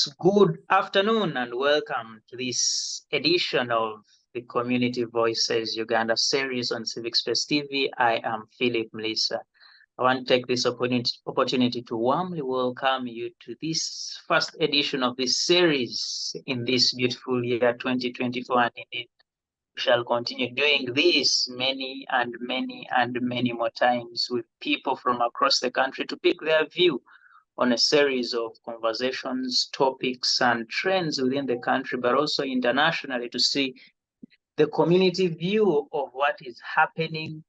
Good afternoon and welcome to this edition of the Community Voices Uganda series on Civic Space TV. I am Phillip Muliisa. I want to take this opportunity to warmly welcome you to this first edition of this series in this beautiful year 2024, and indeed we shall continue doing this many more times with people from across the country to pick their view on a series of conversations, topics, and trends within the country, but also internationally, to see the community view of what is happening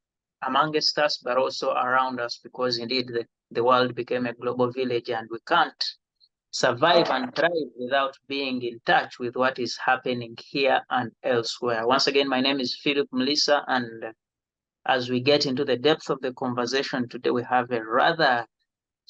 amongst us, but also around us, because indeed the world became a global village and we can't survive and thrive without being in touch with what is happening here and elsewhere. Once again, my name is Phillip Muliisa, and as we get into the depth of the conversation today, we have a rather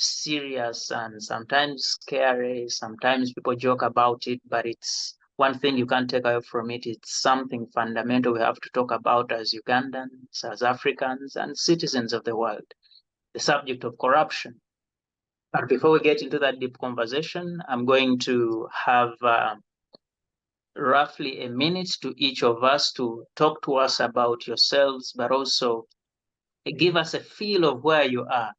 serious and sometimes scary. Sometimes people joke about it, but it's one thing you can't take away from it. It's something fundamental we have to talk about as Ugandans, as Africans, and citizens of the world, the subject of corruption. But before we get into that deep conversation, I'm going to have roughly a minute to each of us to talk to us about yourselves, but also give us a feel of where you are.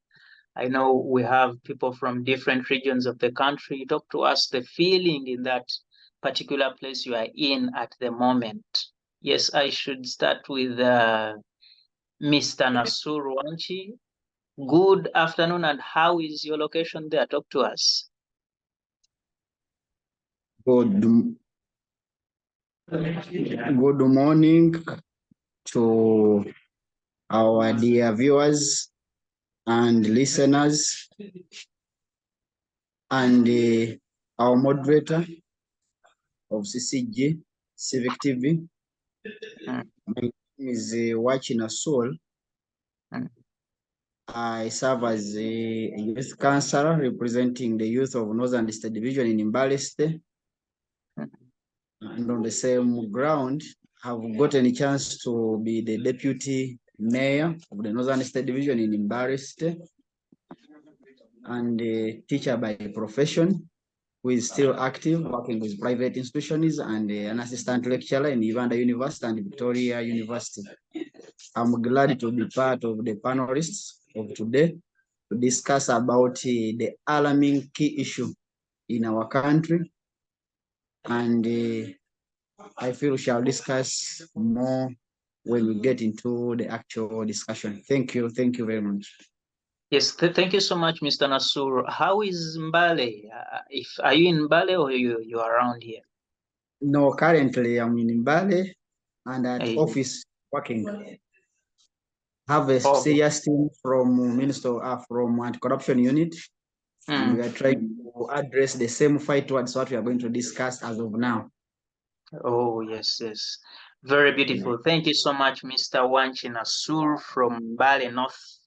I know we have people from different regions of the country. Talk to us the feeling in that particular place you are in at the moment. Yes, I should start with Mr. Nasuru Wachi. Good afternoon, and how is your location there? Talk to us. Good morning to our dear viewers and listeners, and our moderator of CCG, Civic TV. My name is Wachi Nasuru. I serve as a youth councillor representing the youth of Northern Division in Mbale State. And on the same ground, have gotten a chance to be the deputy mayor of the Northern State Division in Mbale State, and a teacher by profession who is still active, working with private institutions, and an assistant lecturer in Uganda University and Victoria University. I'm glad to be part of the panelists of today to discuss about the alarming key issue in our country, and I feel we shall discuss more when we get into the actual discussion. Thank you very much. Yes, thank you so much, Mr. Nasuru. How is Mbale? Are you in Mbale or you are around here? No, currently I'm in Mbale and at office working. Have a serious team from from anti-corruption unit, and we are trying to address the same fight towards what we are going to discuss as of now. Oh, yes. Very beautiful. Thank you so much, Mr. Wachi Nasuru from Mbale North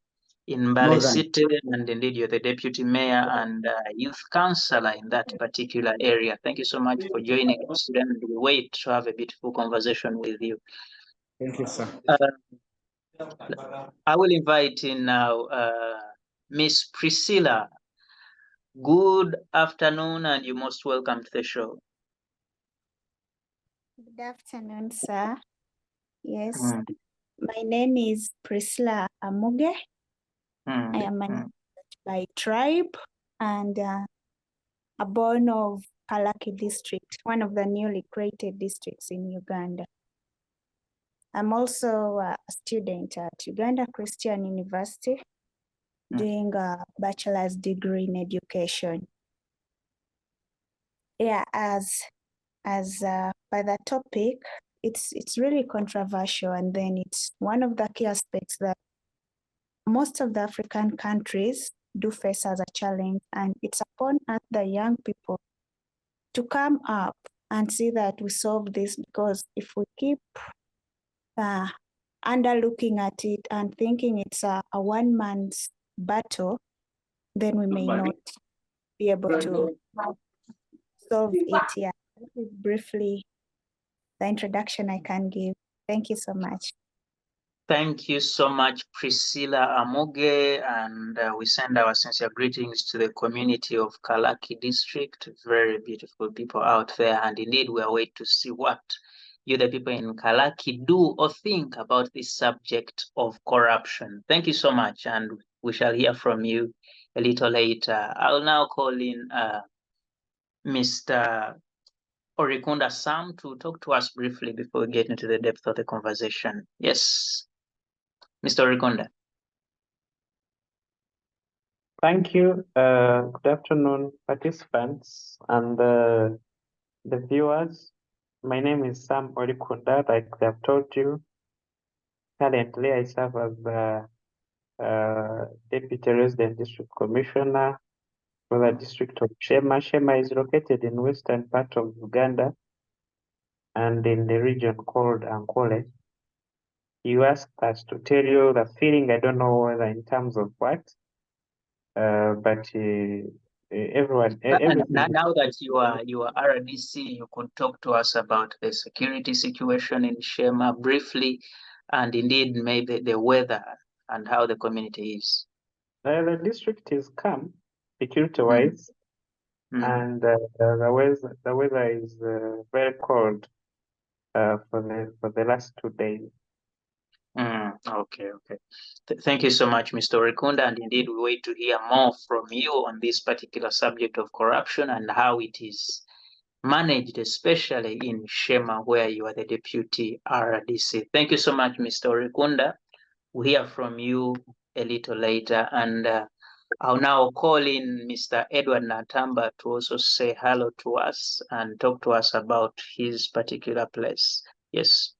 in Mbale City, and indeed you're the deputy mayor and youth councillor in that particular area. Thank you so much for joining us, and we wait to have a beautiful conversation with you. Thank you, sir. I will invite in now Miss Priscilla. Good afternoon, and you're most welcome to the show. Good afternoon, sir. Yes, my name is Priscilla Amuge. I am by tribe and a born of Kalaki District, one of the newly created districts in Uganda. I'm also a student at Uganda Christian University doing a bachelor's degree in education. Yeah, as by the topic, it's really controversial, and then it's one of the key aspects that most of the African countries do face as a challenge, and it's upon us, the young people, to come up and see that we solve this, because if we keep underlooking at it and thinking it's a one-man's battle, then we may not be able to solve it. Yeah, this is briefly the introduction I can give. Thank you so much. Thank you so much, Priscilla Amuge, and we send our sincere greetings to the community of Kalaki District. Very beautiful people out there, and indeed we are waiting to see what you, the people in Kalaki, do or think about this subject of corruption. Thank you so much, and we shall hear from you a little later. I'll now call in Mr. Orikunda Sam to talk to us briefly before we get into the depth of the conversation. Yes. Mr. Orikunda. Thank you. Good afternoon, participants and the viewers. My name is Sam Orikunda, like they have told you. Currently, I serve as the Deputy Resident District Commissioner for the district of Sheema. Sheema is located in western part of Uganda and in the region called Ankole. You asked us to tell you the feeling, I don't know whether in terms of what, but everyone. Now that you are RDC, you could talk to us about the security situation in Sheema briefly, and indeed maybe the weather and how the community is. The district is calm, security-wise, and the weather is very cold for the last 2 days. Okay. Thank you so much, Mr. Orikunda, and indeed we wait to hear more from you on this particular subject of corruption and how it is managed, especially in Sheema, where you are the Deputy RDC. Thank you so much, Mr. Orikunda. We'll hear from you a little later, and I'll now call in Mr. Edward Natamba to also say hello to us and talk to us about his particular place. Yes.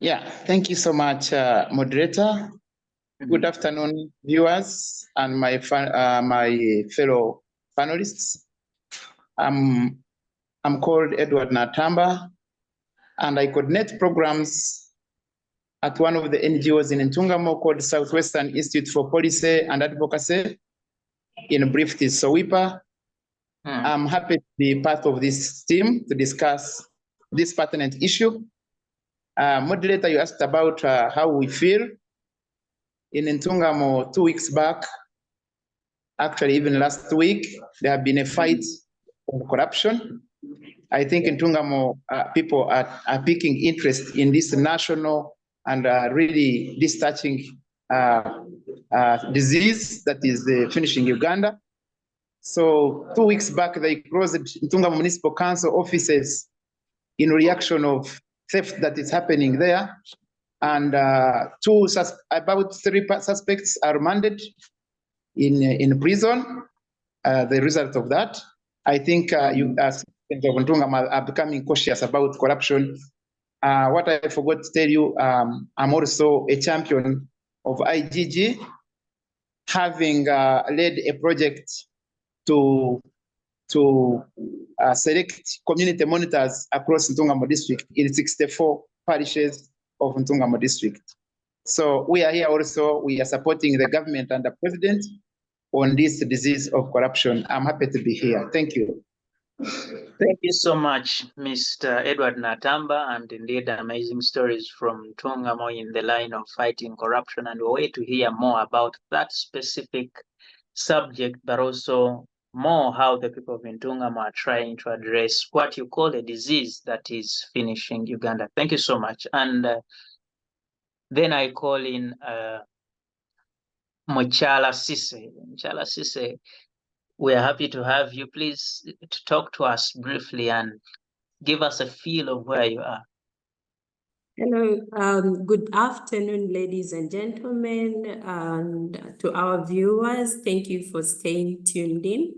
Yeah, thank you so much, moderator. Good afternoon, viewers and my fellow panelists. I'm called Edward Natamba, and I coordinate programs at one of the NGOs in Ntungamo called Southwestern Institute for Policy and Advocacy. In brief, is SOWIPA. I'm happy to be part of this team to discuss this pertinent issue. Moderator, you asked about how we feel. In Ntungamo 2 weeks back, actually even last week, there have been a fight of corruption. I think in Ntungamo, people are taking interest in this national and really discharging disease that is finishing Uganda. So 2 weeks back, they closed Ntungamo Municipal Council offices in reaction of theft that is happening there. And about 3 suspects are remanded in prison. The result of that, I think you as citizens of Ntungamo are becoming cautious about corruption. What I forgot to tell you, I'm also a champion of IGG, having led a project to select community monitors across Ntungamo district in 64 parishes of Ntungamo district. So we are here also, we are supporting the government and the president on this disease of corruption. I'm happy to be here. Thank you. Thank you so much, Mr. Edward Natamba, and indeed amazing stories from Ntungamo in the line of fighting corruption, and we'll wait to hear more about that specific subject, but also more how the people of Ntungamo are trying to address what you call a disease that is finishing Uganda. Thank you so much. And then I call in Mukyala Cissy. Mukyala Cissy, we are happy to have you. Please to talk to us briefly and give us a feel of where you are. Hello, good afternoon, ladies and gentlemen, and to our viewers, thank you for staying tuned in.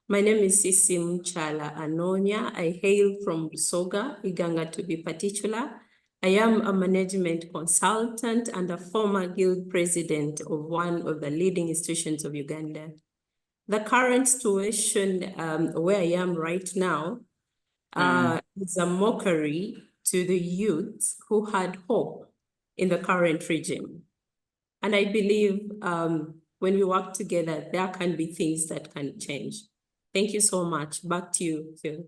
My name is Cissy Mukyala Anonya. I hail from Busoga, Inganga to be particular. I am a management consultant and a former guild president of one of the leading institutions of Uganda. The current situation where I am right now is a mockery to the youth who had hope in the current regime. And I believe when we work together, there can be things that can change. Thank you so much. Back to you, Phil.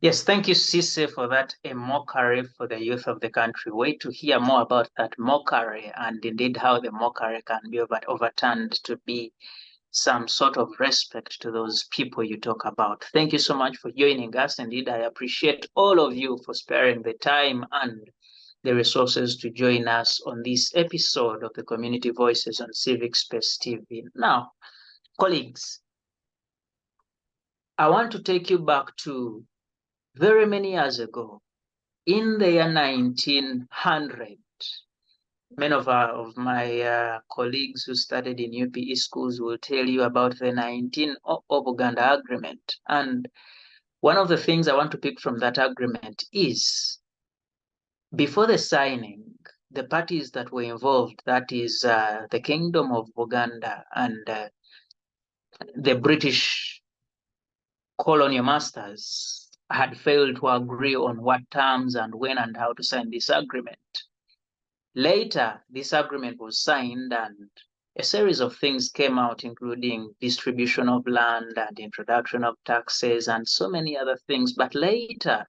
Yes, thank you, Cissy, for that, a mockery for the youth of the country. Wait to hear more about that mockery and indeed how the mockery can be overturned to be some sort of respect to those people you talk about. Thank you so much for joining us. Indeed, I appreciate all of you for sparing the time and the resources to join us on this episode of the Community Voices on Civic Space TV. Now, colleagues, I want to take you back to very many years ago, in the year 1900. Many of my colleagues who studied in UPE schools will tell you about the 19 of Buganda Agreement. And one of the things I want to pick from that agreement is, before the signing, the parties that were involved, that is the Kingdom of Buganda and the British colonial masters, had failed to agree on what terms and when and how to sign this agreement. Later, this agreement was signed and a series of things came out, including distribution of land and introduction of taxes and so many other things. But later,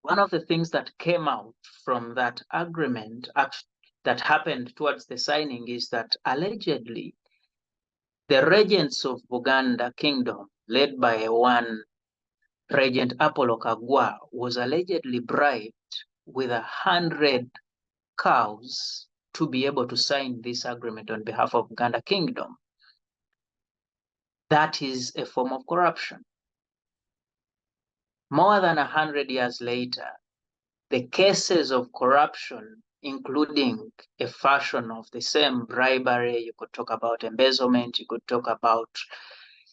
one of the things that came out from that agreement that happened towards the signing is that allegedly the regents of Buganda Kingdom, led by one Regent Apollo Kagwa, was allegedly bribed with 100 cows to be able to sign this agreement on behalf of Buganda Kingdom. That is a form of corruption. More than 100 years later, the cases of corruption, including a fashion of the same bribery, you could talk about embezzlement, you could talk about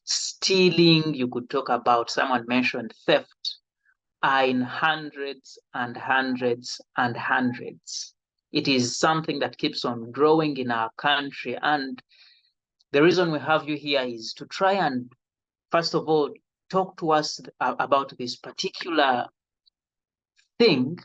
stealing, you could talk about, someone mentioned theft, are in hundreds and hundreds and hundreds. It is something that keeps on growing in our country. And the reason we have you here is to try and, first of all, talk to us about this particular thing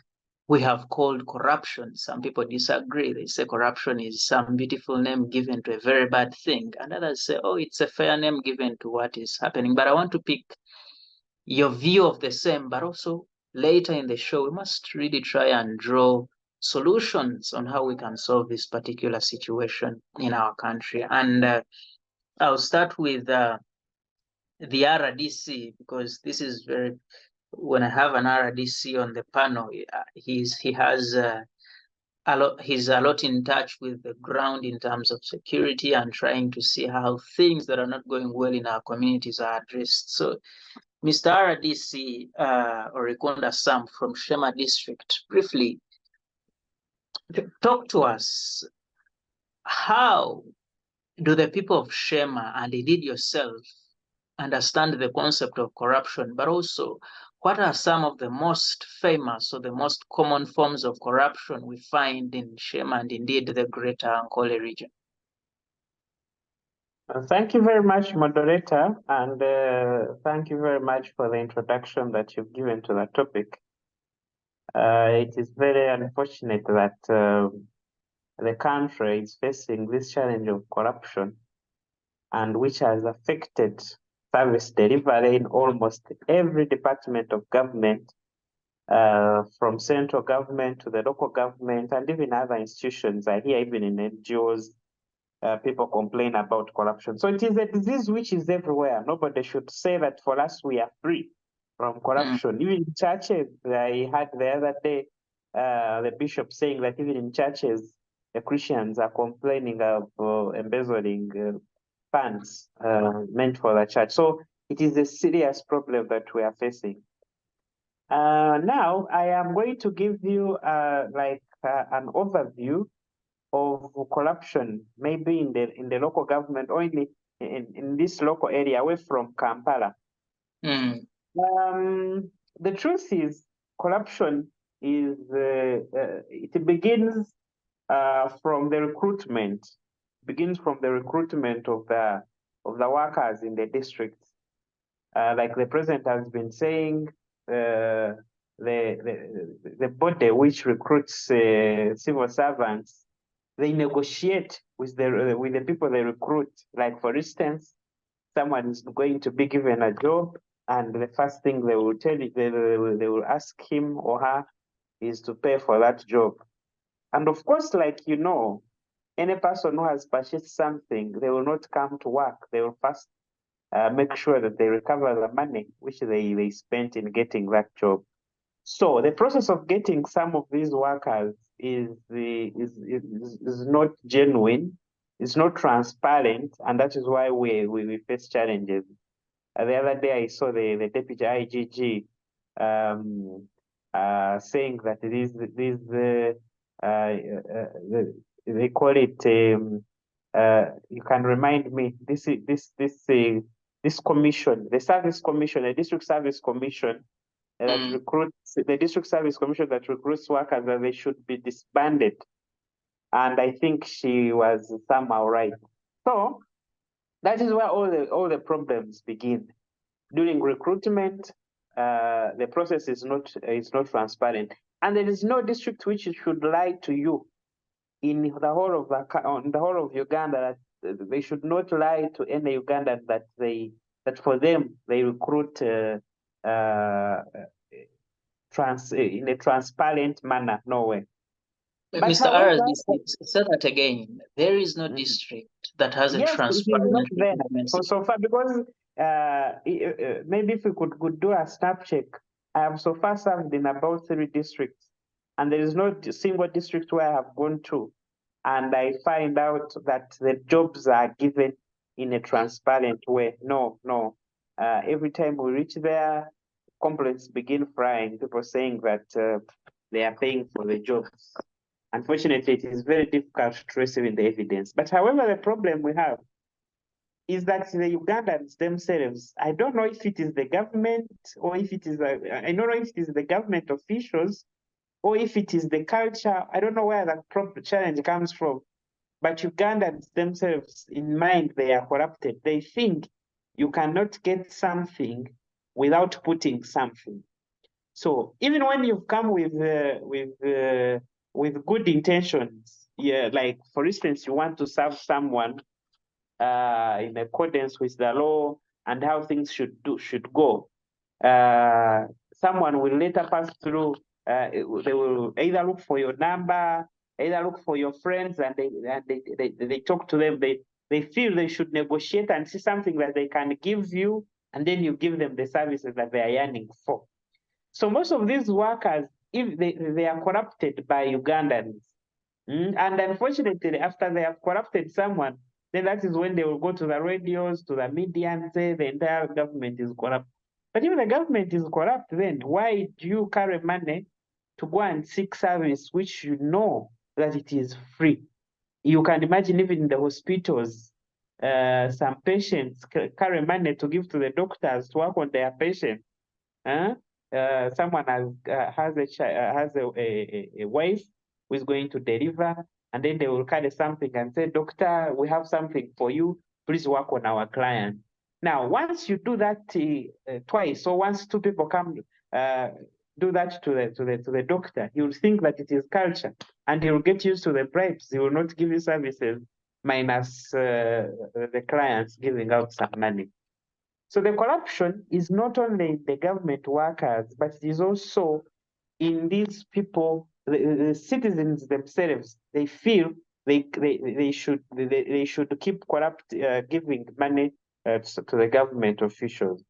we have called corruption. Some people disagree. They say corruption is some beautiful name given to a very bad thing. And others say, oh, it's a fair name given to what is happening. But I want to pick your view of the same, but also later in the show, we must really try and draw solutions on how we can solve this particular situation in our country. And I'll start with the RDC, because this is very, when I have an RDC on the panel, he's a lot in touch with the ground in terms of security and trying to see how things that are not going well in our communities are addressed. So Mr. RDC Orikunda Sam from Sheema District, briefly talk to us. How do the people of Sheema, and indeed yourself, understand the concept of corruption, but also what are some of the most famous or the most common forms of corruption we find in Sheema and indeed the greater Ankole region? Thank you very much, moderator, and thank you very much for the introduction that you've given to the topic. It is very unfortunate that the country is facing this challenge of corruption, and which has affected service delivery in almost every department of government, from central government to the local government and even other institutions. I hear even in NGOs, people complain about corruption. So it is a disease which is everywhere. Nobody should say that for us we are free from corruption. Even in churches, I heard the other day the bishop saying that even in churches, the Christians are complaining of embezzling funds meant for the church. So it is a serious problem that we are facing. Now I am going to give you an overview of corruption, maybe in the local government or in this local area away from Kampala. The truth is, corruption is it begins from the recruitment. Begins from the recruitment of the workers in the districts. Like the president has been saying, the body which recruits civil servants, they negotiate with the people they recruit. Like for instance, someone is going to be given a job, And the first thing they will tell you, they will ask him or her is to pay for that job. And of course, like you know, any person who has purchased something, they will not come to work. They will first make sure that they recover the money which they spent in getting that job. So the process of getting some of these workers is not genuine, it's not transparent, and that is why we face challenges. The other day I saw the deputy IGG saying that they call it you can remind me this commission, the service commission, the district service commission that recruits the district service commission that recruits workers, that they should be disbanded. And I think she was somehow right. So that is where all the problems begin. During recruitment, the process is not transparent, and there is no district which should lie to you in the whole of Uganda, that they should not lie to any Ugandan that for them they recruit in a transparent manner. No way. But Mr. RDC, say that again. There is no district that has a transparent recruitment system. So far, because maybe if we could do a snap check, I have so far served in about 3 districts, and there is no single district where I have gone to, and I find out that the jobs are given in a transparent way. No. Every time we reach there, complaints begin flying, people saying that they are paying for the jobs. Unfortunately, it is very difficult to trace even the evidence. But however, the problem we have is that the Ugandans themselves, I don't know if it is the government or if it is, I don't know if it is the government officials or if it is the culture. I don't know where that challenge comes from. But Ugandans themselves, in mind, they are corrupted. They think you cannot get something without putting something. So even when you've come with good intentions, yeah, like for instance, you want to serve someone in accordance with the law and how things should go. Someone will later pass through. They will either look for your number, either look for your friends, and they talk to them. They feel they should negotiate and see something that they can give you, and then you give them the services that they are yearning for. So most of these workers, if they are corrupted by Ugandans, and unfortunately, after they have corrupted someone, then that is when they will go to the radios, to the media, and say the entire government is corrupt. But if the government is corrupt, then why do you carry money to go and seek service which you know that it is free? You can imagine even in the hospitals, some patients carry money to give to the doctors to work on their patients. Someone has a wife who is going to deliver, and then they will carry something and say, "Doctor, we have something for you. Please work on our client." Now, once you do that twice, or once 2 people come do that to the doctor, he will think that it is culture, and he will get used to the bribes. He will not give you services minus the clients giving out some money. So the corruption is not only in the government workers, but it is also in these people, the citizens themselves. They feel they should keep giving money to the government officials.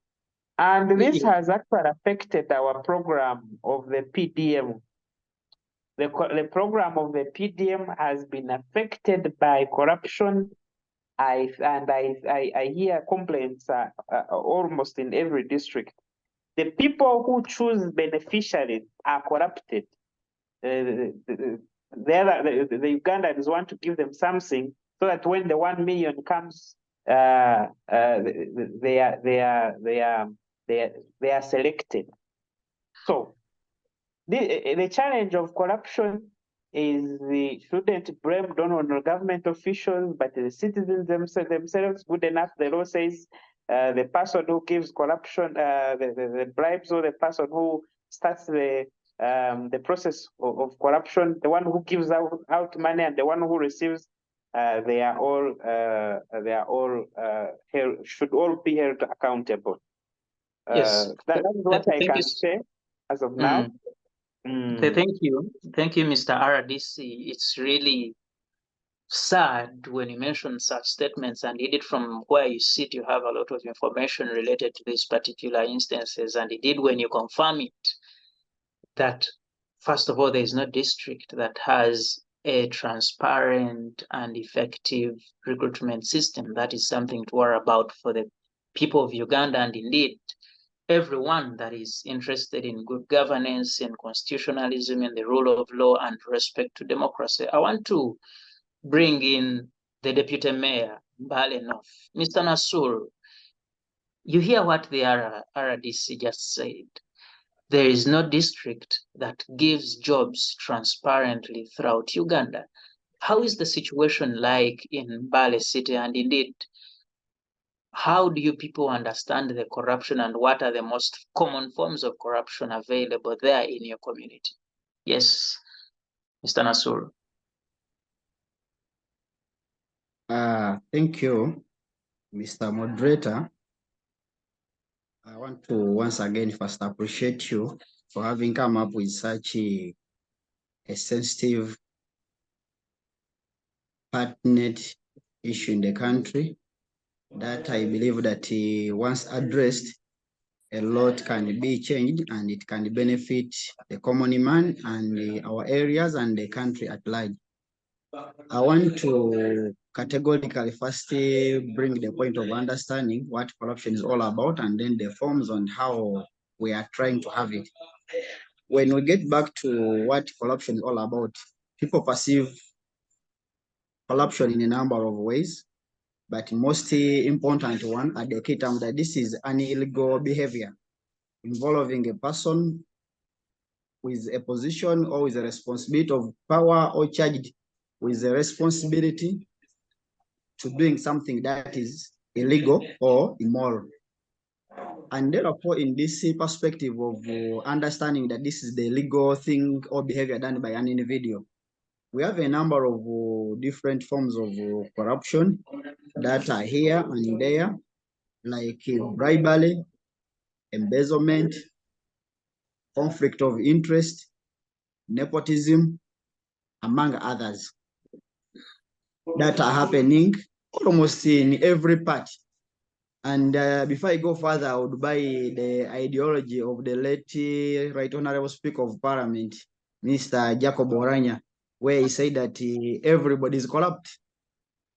And this has actually affected our program of the PDM. The program of the PDM has been affected by corruption. I hear complaints almost in every district. The people who choose beneficiaries are corrupted. The Ugandans want to give them something so that when the 1 million comes, they are selected. So the challenge of corruption is we shouldn't blame on government officials, but the citizens themselves. Good enough, the law says the person who gives corruption, the bribes, or the person who starts the process of corruption, the one who gives out money and the one who receives, they are all should all be held accountable. Yes. That's what I Thank can you. say as of now. Thank you. Thank you, Mr. RDC. It's really sad when you mention such statements, and indeed from where you sit, you have a lot of information related to these particular instances. And indeed, when you confirm it, that first of all, there is no district that has a transparent and effective recruitment system. That is something to worry about for the people of Uganda, and indeed everyone that is interested in good governance and constitutionalism and the rule of law and respect to democracy. I want to bring in the Deputy Mayor, Mbale North. Mr. Nasuru, you hear what the RDC just said. There is no district that gives jobs transparently throughout Uganda. How is the situation like in Mbale City? And indeed, how do you people understand the corruption, and what are the most common forms of corruption available there in your community? Yes, Mr. Nasuru. Thank you, Mr. Moderator. I want to once again first appreciate you for having come up with such a sensitive, pertinent issue in the country that I believe that once addressed, a lot can be changed and it can benefit the common man and our areas and the country at large. I want to categorically first bring the point of understanding what corruption is all about, and then the forms on how we are trying to have it. When we get back to what corruption is all about, people perceive corruption in a number of ways, but most important one at the key term that this is an illegal behavior involving a person with a position or with a responsibility of power or charged with a responsibility to doing something that is illegal or immoral. And therefore, in this perspective of understanding that this is the legal thing or behavior done by an individual, we have a number of different forms of corruption that are here and there, like bribery, embezzlement, conflict of interest, nepotism, among others, that are happening almost in every part. And before I go further, I would buy the ideology of the late Right Honorable Speaker of Parliament, Mr. Jacob Oranya, where he said that everybody is corrupt.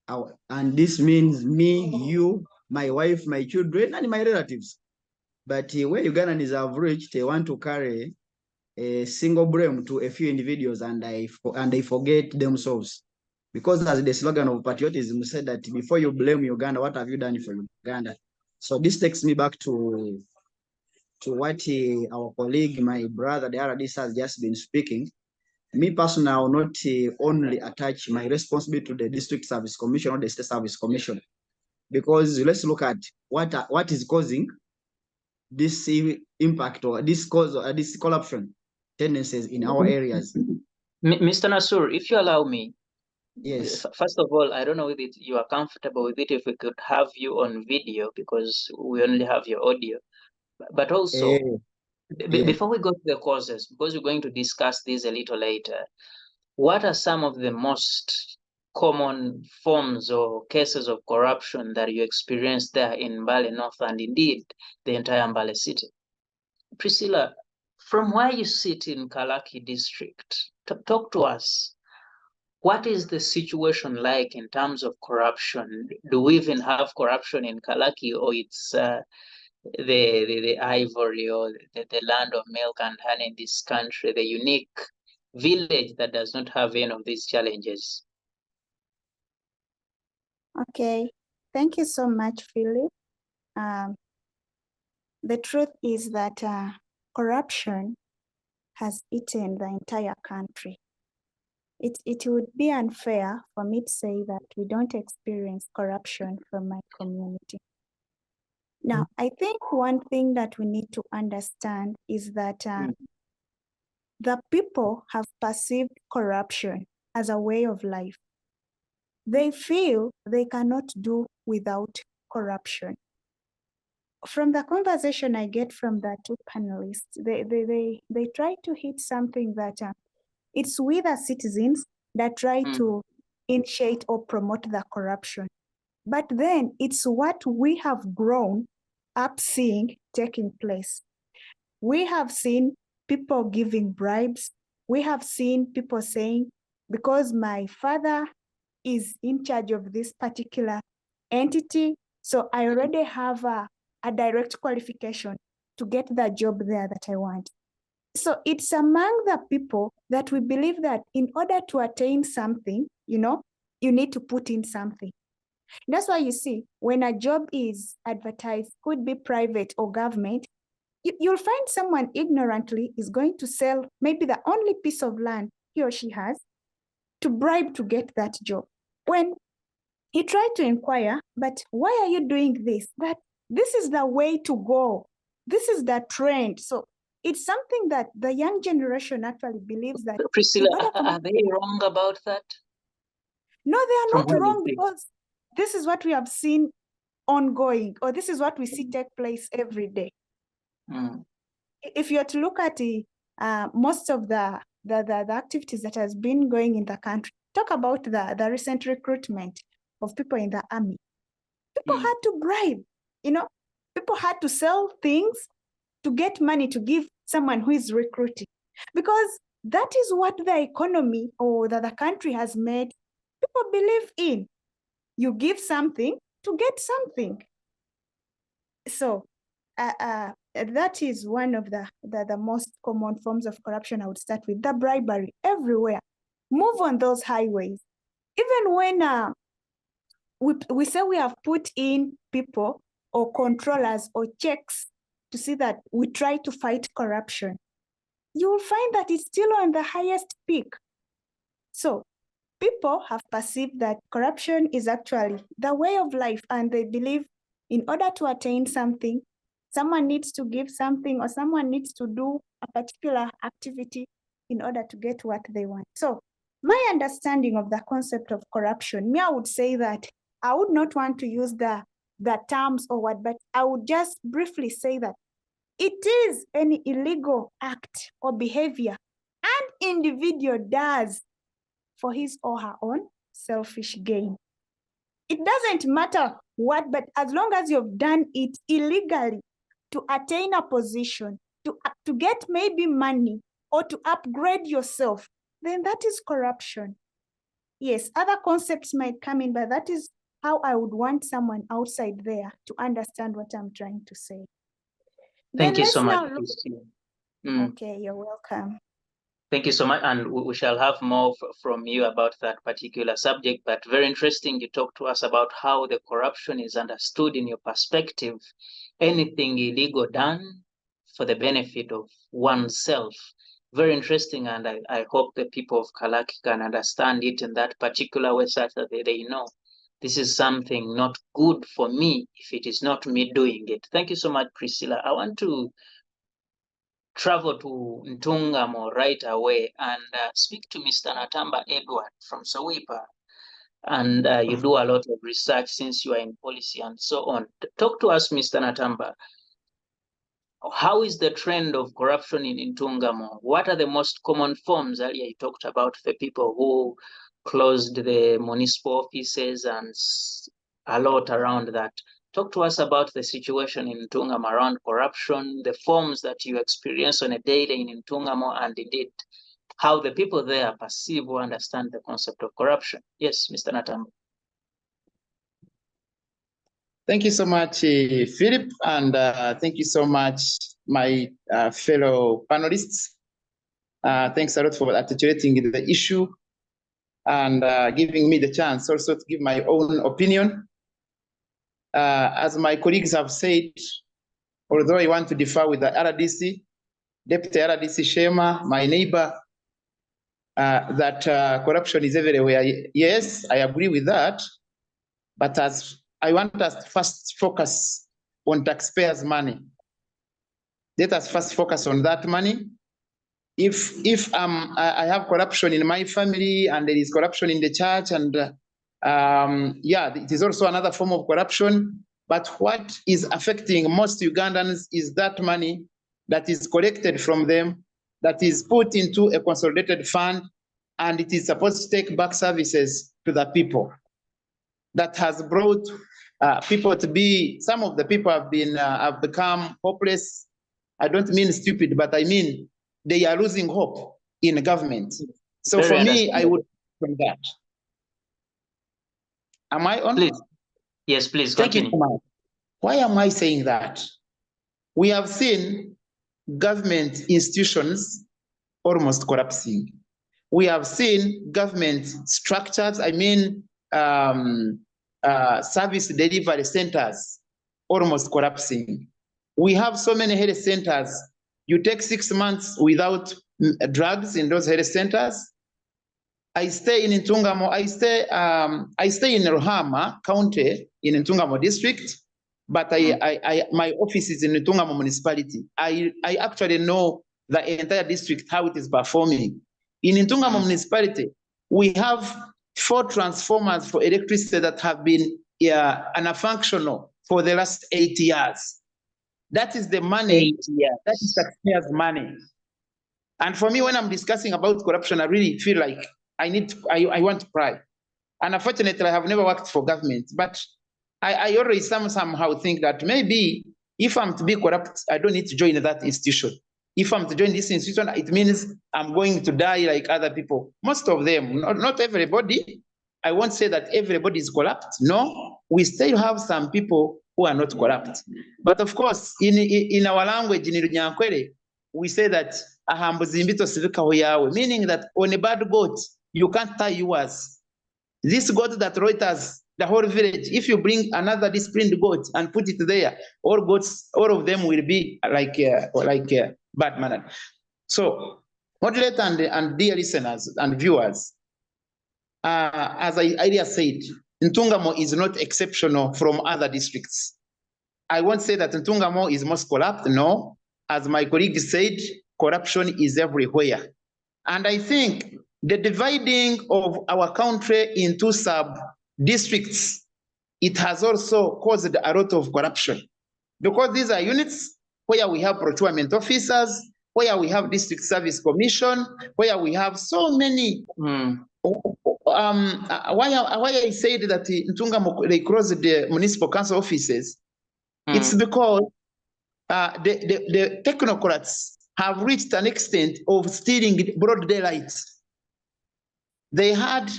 And this means me, you, my wife, my children, and my relatives. But where Ugandans have reached, they want to carry a single blame to a few individuals, and they forget themselves. Because as the slogan of patriotism said that before you blame Uganda, what have you done for Uganda? So this takes me back to what our colleague, my brother, the RDC has just been speaking. Me personally, I will not only attach my responsibility to the District Service Commission or the State Service Commission, because let's look at what is causing this impact or this cause or this corruption tendencies in our areas. Mr. Nasur, if you allow me. Yes. First of all, I don't know if you are comfortable with it, if we could have you on video, because we only have your audio. But also, before we go to the causes, because we're going to discuss this a little later, what are some of the most common forms or cases of corruption that you experienced there in Mbale North and indeed the entire Mbale city? Priscilla, from where you sit in Kalaki District, talk to us. What is the situation like in terms of corruption? Do we even have corruption in Kalaki, or it's the ivory or the land of milk and honey in this country, the unique village that does not have any of these challenges? Okay, thank you so much, Philip. The truth is that corruption has eaten the entire country. It would be unfair for me to say that we don't experience corruption from my community. Now, I think one thing that we need to understand is that the people have perceived corruption as a way of life. They feel they cannot do without corruption. from the conversation I get from the two panelists, they try to hit something that it's we the citizens that try to initiate or promote the corruption. But then it's what we have grown up seeing taking place. We have seen people giving bribes. We have seen people saying, because my father is in charge of this particular entity, so I already have a direct qualification to get the job there that I want. So it's among the people that we believe that in order to attain something, you know, you need to put in something. That's why you see, when a job is advertised, could be private or government, you'll find someone ignorantly is going to sell maybe the only piece of land he or she has to bribe to get that job. When he tried to inquire, but why are you doing this? That this is the way to go. This is the trend. So it's something that the young generation actually believes that. Priscilla, are they wrong about that? No, they are not wrong, because this is what we have seen ongoing, or this is what we see take place every day. If you're to look at most of the activities that has been going in the country, talk about the recent recruitment of people in the army. People had to bribe, you know, people had to sell things to get money to give someone who is recruiting, because that is what the economy or the country has made people believe in. You give something to get something. So that is one of the most common forms of corruption. I would start with the bribery everywhere. Move on those highways. Even when we say we have put in people or controllers or checks to see that we try to fight corruption, you will find that it's still on the highest peak. So people have perceived that corruption is actually the way of life, and they believe in order to attain something, someone needs to give something, or someone needs to do a particular activity in order to get what they want. So my understanding of the concept of corruption, I would say that I would not want to use the terms or what, but I would just briefly say that it is any illegal act or behavior an individual does for his or her own selfish gain. It doesn't matter what, but as long as you've done it illegally to attain a position, to get maybe money or to upgrade yourself, then that is corruption. Yes, other concepts might come in, but that is how I would want someone outside there to understand what I'm trying to say. Thank you so much. Okay, you're welcome. Thank you so much, and we shall have more from you about that particular subject, but very interesting you talk to us about how the corruption is understood in your perspective. Anything illegal done for the benefit of oneself. Very interesting, and I hope the people of Kalaki can understand it in that particular way, such that they know this is something not good for me if it is not me doing it. Thank you so much, Priscilla. I want to travel to Ntungamo right away and speak to Mr. Natamba Edward from SOWIPA. And you do a lot of research since you are in policy and so on. Talk to us, Mr. Natamba. How is the trend of corruption in Ntungamo? What are the most common forms? Earlier you talked about the people who closed the municipal offices and a lot around that. Talk to us about the situation in Ntungamo around corruption, the forms that you experience on a daily in Ntungamo, and indeed how the people there perceive or understand the concept of corruption. Yes, Mr. Natamba. Thank you so much, Philip, and thank you so much, my fellow panelists. Thanks a lot for articulating the issue and giving me the chance also to give my own opinion. As my colleagues have said, although I want to differ with the RDC, Deputy RDC Sheema, my neighbor, that corruption is everywhere. Yes, I agree with that, but as I want us to first focus on taxpayers' money. Let us first focus on that money. If I have corruption in my family and there is corruption in the church, and yeah, it is also another form of corruption. But what is affecting most Ugandans is that money that is collected from them, that is put into a consolidated fund, and it is supposed to take back services to the people. That has brought people to be, some of the people have become hopeless. I don't mean stupid, but I mean they are losing hope in government. So for me, I would from that. Am I on? Please. Yes, please continue. Thank you. Why am I saying that? We have seen government institutions almost collapsing. We have seen government structures, I mean, service delivery centers almost collapsing. We have so many health centers. You take 6 months without drugs in those health centers. I stay in Ntungamo. I stay in Rohama County in Ntungamo District, but my office is in Ntungamo Municipality. I actually know the entire district, how it is performing. In Ntungamo Municipality, we have 4 transformers for electricity that have been unfunctional for the last 8 years. That is the money, that is taxpayers' money. And for me, when I'm discussing about corruption, I really feel like I want to cry. And unfortunately, I have never worked for government, but I always somehow think that maybe if I'm to be corrupt, I don't need to join that institution. If I'm to join this institution, it means I'm going to die like other people. Most of them, not everybody. I won't say that everybody is corrupt. No, we still have some people who are not corrupt. But of course, in our language, in Runyankwere, we say that meaning that on a bad goat, you can't tie yours. This goat that Reuters, the whole village, if you bring another disciplined goat and put it there, all of them will be like bad mannered. So, moderator and dear listeners and viewers, as I earlier said, Ntungamo is not exceptional from other districts. I won't say that Ntungamo is most corrupt. No, as my colleague said, corruption is everywhere. And I think the dividing of our country into sub-districts, it has also caused a lot of corruption. Because these are units where we have procurement officers, where we have district service commission, where we have so many. Why I said that Ntungamo, they closed the municipal council offices, it's because the technocrats have reached an extent of stealing broad daylight. They had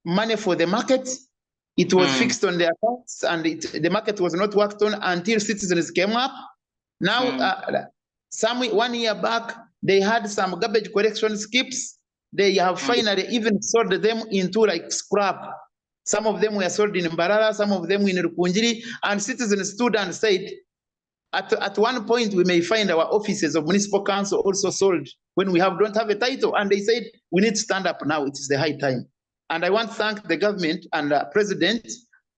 money for the market. It was fixed on their accounts, and the market was not worked on until citizens came up. Now, 1 year back, they had some garbage collection skips. They have finally even sold them into like scrap. Some of them were sold in Mbarara, some of them in Rukunjiri, and citizens stood and said, at one point, we may find our offices of municipal council also sold when we don't have a title. And they said, we need to stand up now. It is the high time. And I want to thank the government and the president,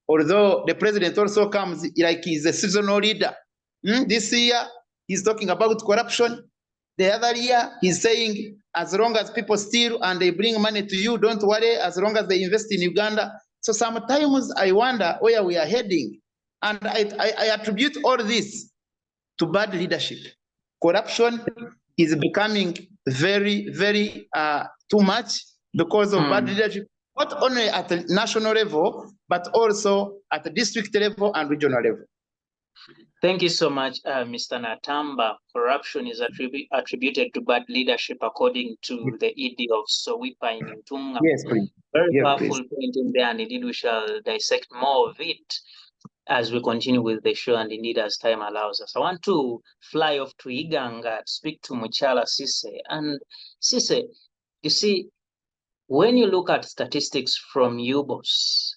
although the president also comes like he's a seasonal leader. This year, he's talking about corruption. The other year, he's saying, as long as people steal and they bring money to you, don't worry, as long as they invest in Uganda. So sometimes I wonder where we are heading. And I attribute all this to bad leadership. Corruption is becoming very, very too much because of bad leadership, not only at the national level, but also at the district level and regional level. Thank you so much, Mr. Natamba. Corruption is attributed to bad leadership according to the ED of SOWIPA in Ntungamo. Yes, please. Very powerful point in there, and indeed we shall dissect more of it as we continue with the show, and indeed as time allows us. I want to fly off to Inganga to speak to Mukyala Cissy. And Cissy, you see, when you look at statistics from UBOS,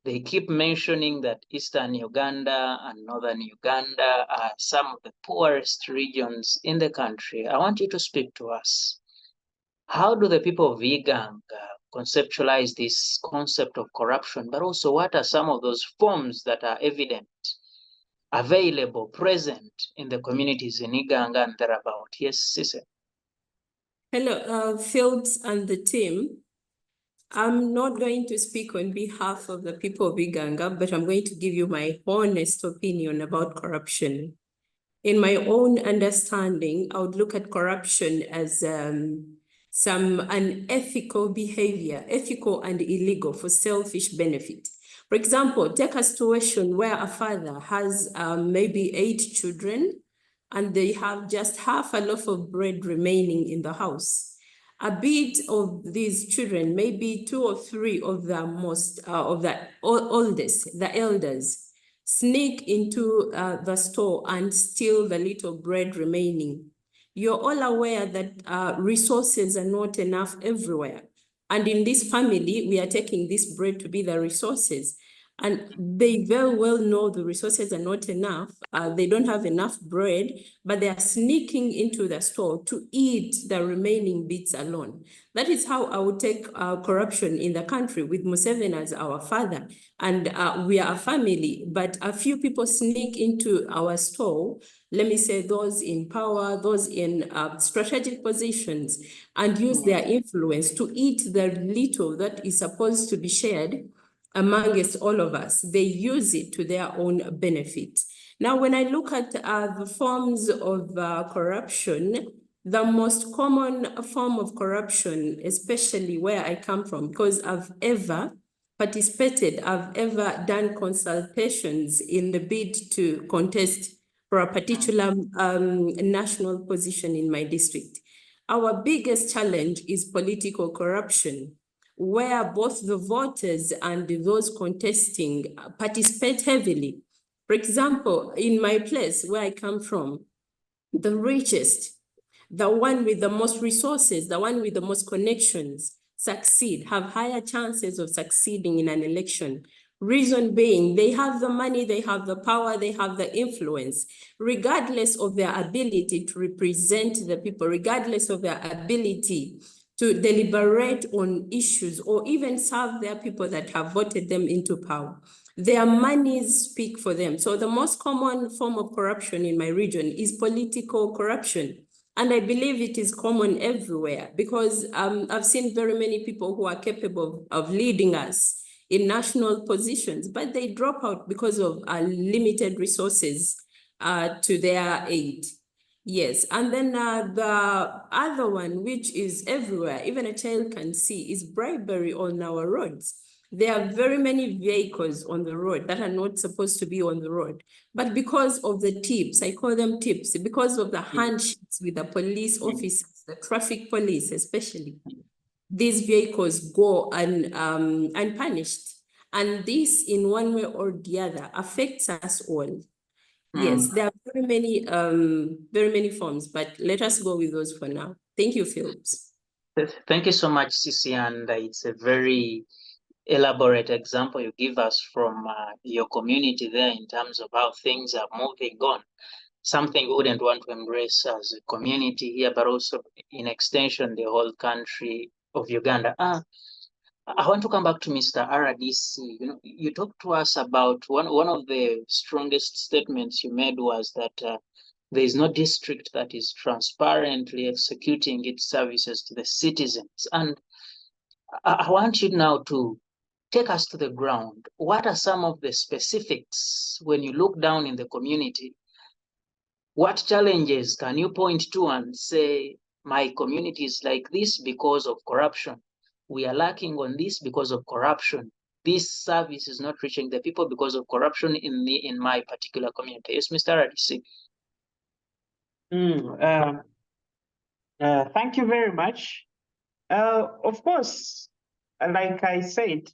they keep mentioning that Eastern Uganda and Northern Uganda are some of the poorest regions in the country. I want you to speak to us. How do the people of Inganga conceptualize this concept of corruption, but also what are some of those forms that are evident, available, present in the communities in Inganga and thereabout? Yes, Cissy. Hello, Phillips and the team. I'm not going to speak on behalf of the people of Inganga, but I'm going to give you my honest opinion about corruption. In my own understanding, I would look at corruption as some unethical behavior, ethical and illegal for selfish benefit. For example, take a situation where a father has maybe 8 children and they have just half a loaf of bread remaining in the house. A bit of these children, maybe 2 or 3 of the oldest, the elders, sneak into the store and steal the little bread remaining. You're all aware that resources are not enough everywhere. And in this family, we are taking this bread to be the resources. And they very well know the resources are not enough. They don't have enough bread, but they are sneaking into the store to eat the remaining bits alone. That is how I would take corruption in the country, with Museveni as our father. And we are a family, but a few people sneak into our store, let me say those in power, those in strategic positions, and use their influence to eat the little that is supposed to be shared amongst all of us. They use it to their own benefit. Now, when I look at the forms of corruption, the most common form of corruption, especially where I come from, because I've ever participated, I've ever done consultations in the bid to contest for a particular national position in my district. Our biggest challenge is political corruption, where both the voters and those contesting participate heavily. For example, in my place where I come from, the richest, the one with the most resources, the one with the most connections succeed, have higher chances of succeeding in an election. Reason being, they have the money, they have the power, they have the influence, regardless of their ability to represent the people, regardless of their ability to deliberate on issues or even serve their people that have voted them into power. Their monies speak for them. So the most common form of corruption in my region is political corruption. And I believe it is common everywhere, because I've seen very many people who are capable of leading us in national positions, but they drop out because of limited resources to their aid. Yes, and then the other one, which is everywhere, even a child can see, is bribery on our roads. There are very many vehicles on the road that are not supposed to be on the road, but because of the tips, I call them tips, because of the handshakes with the police officers, the traffic police especially, these vehicles go unpunished. And this, in one way or the other, affects us all. Yes, there are very many forms, but let us go with those for now. Thank you, Phillip. Thank you so much, Cissy, and it's a very elaborate example you give us from your community there in terms of how things are moving on. Something we wouldn't want to embrace as a community here, but also in extension, the whole country of Uganda. I want to come back to Mr. RDC. You talked to us about one of the strongest statements you made was that there is no district that is transparently executing its services to the citizens. And I want you now to take us to the ground. What are some of the specifics when you look down in the community? What challenges can you point to and say, my community is like this because of corruption? We are lacking on this because of corruption. This service is not reaching the people because of corruption in my particular community. Yes, Mr. RDC. Thank you very much. Of course, like I said,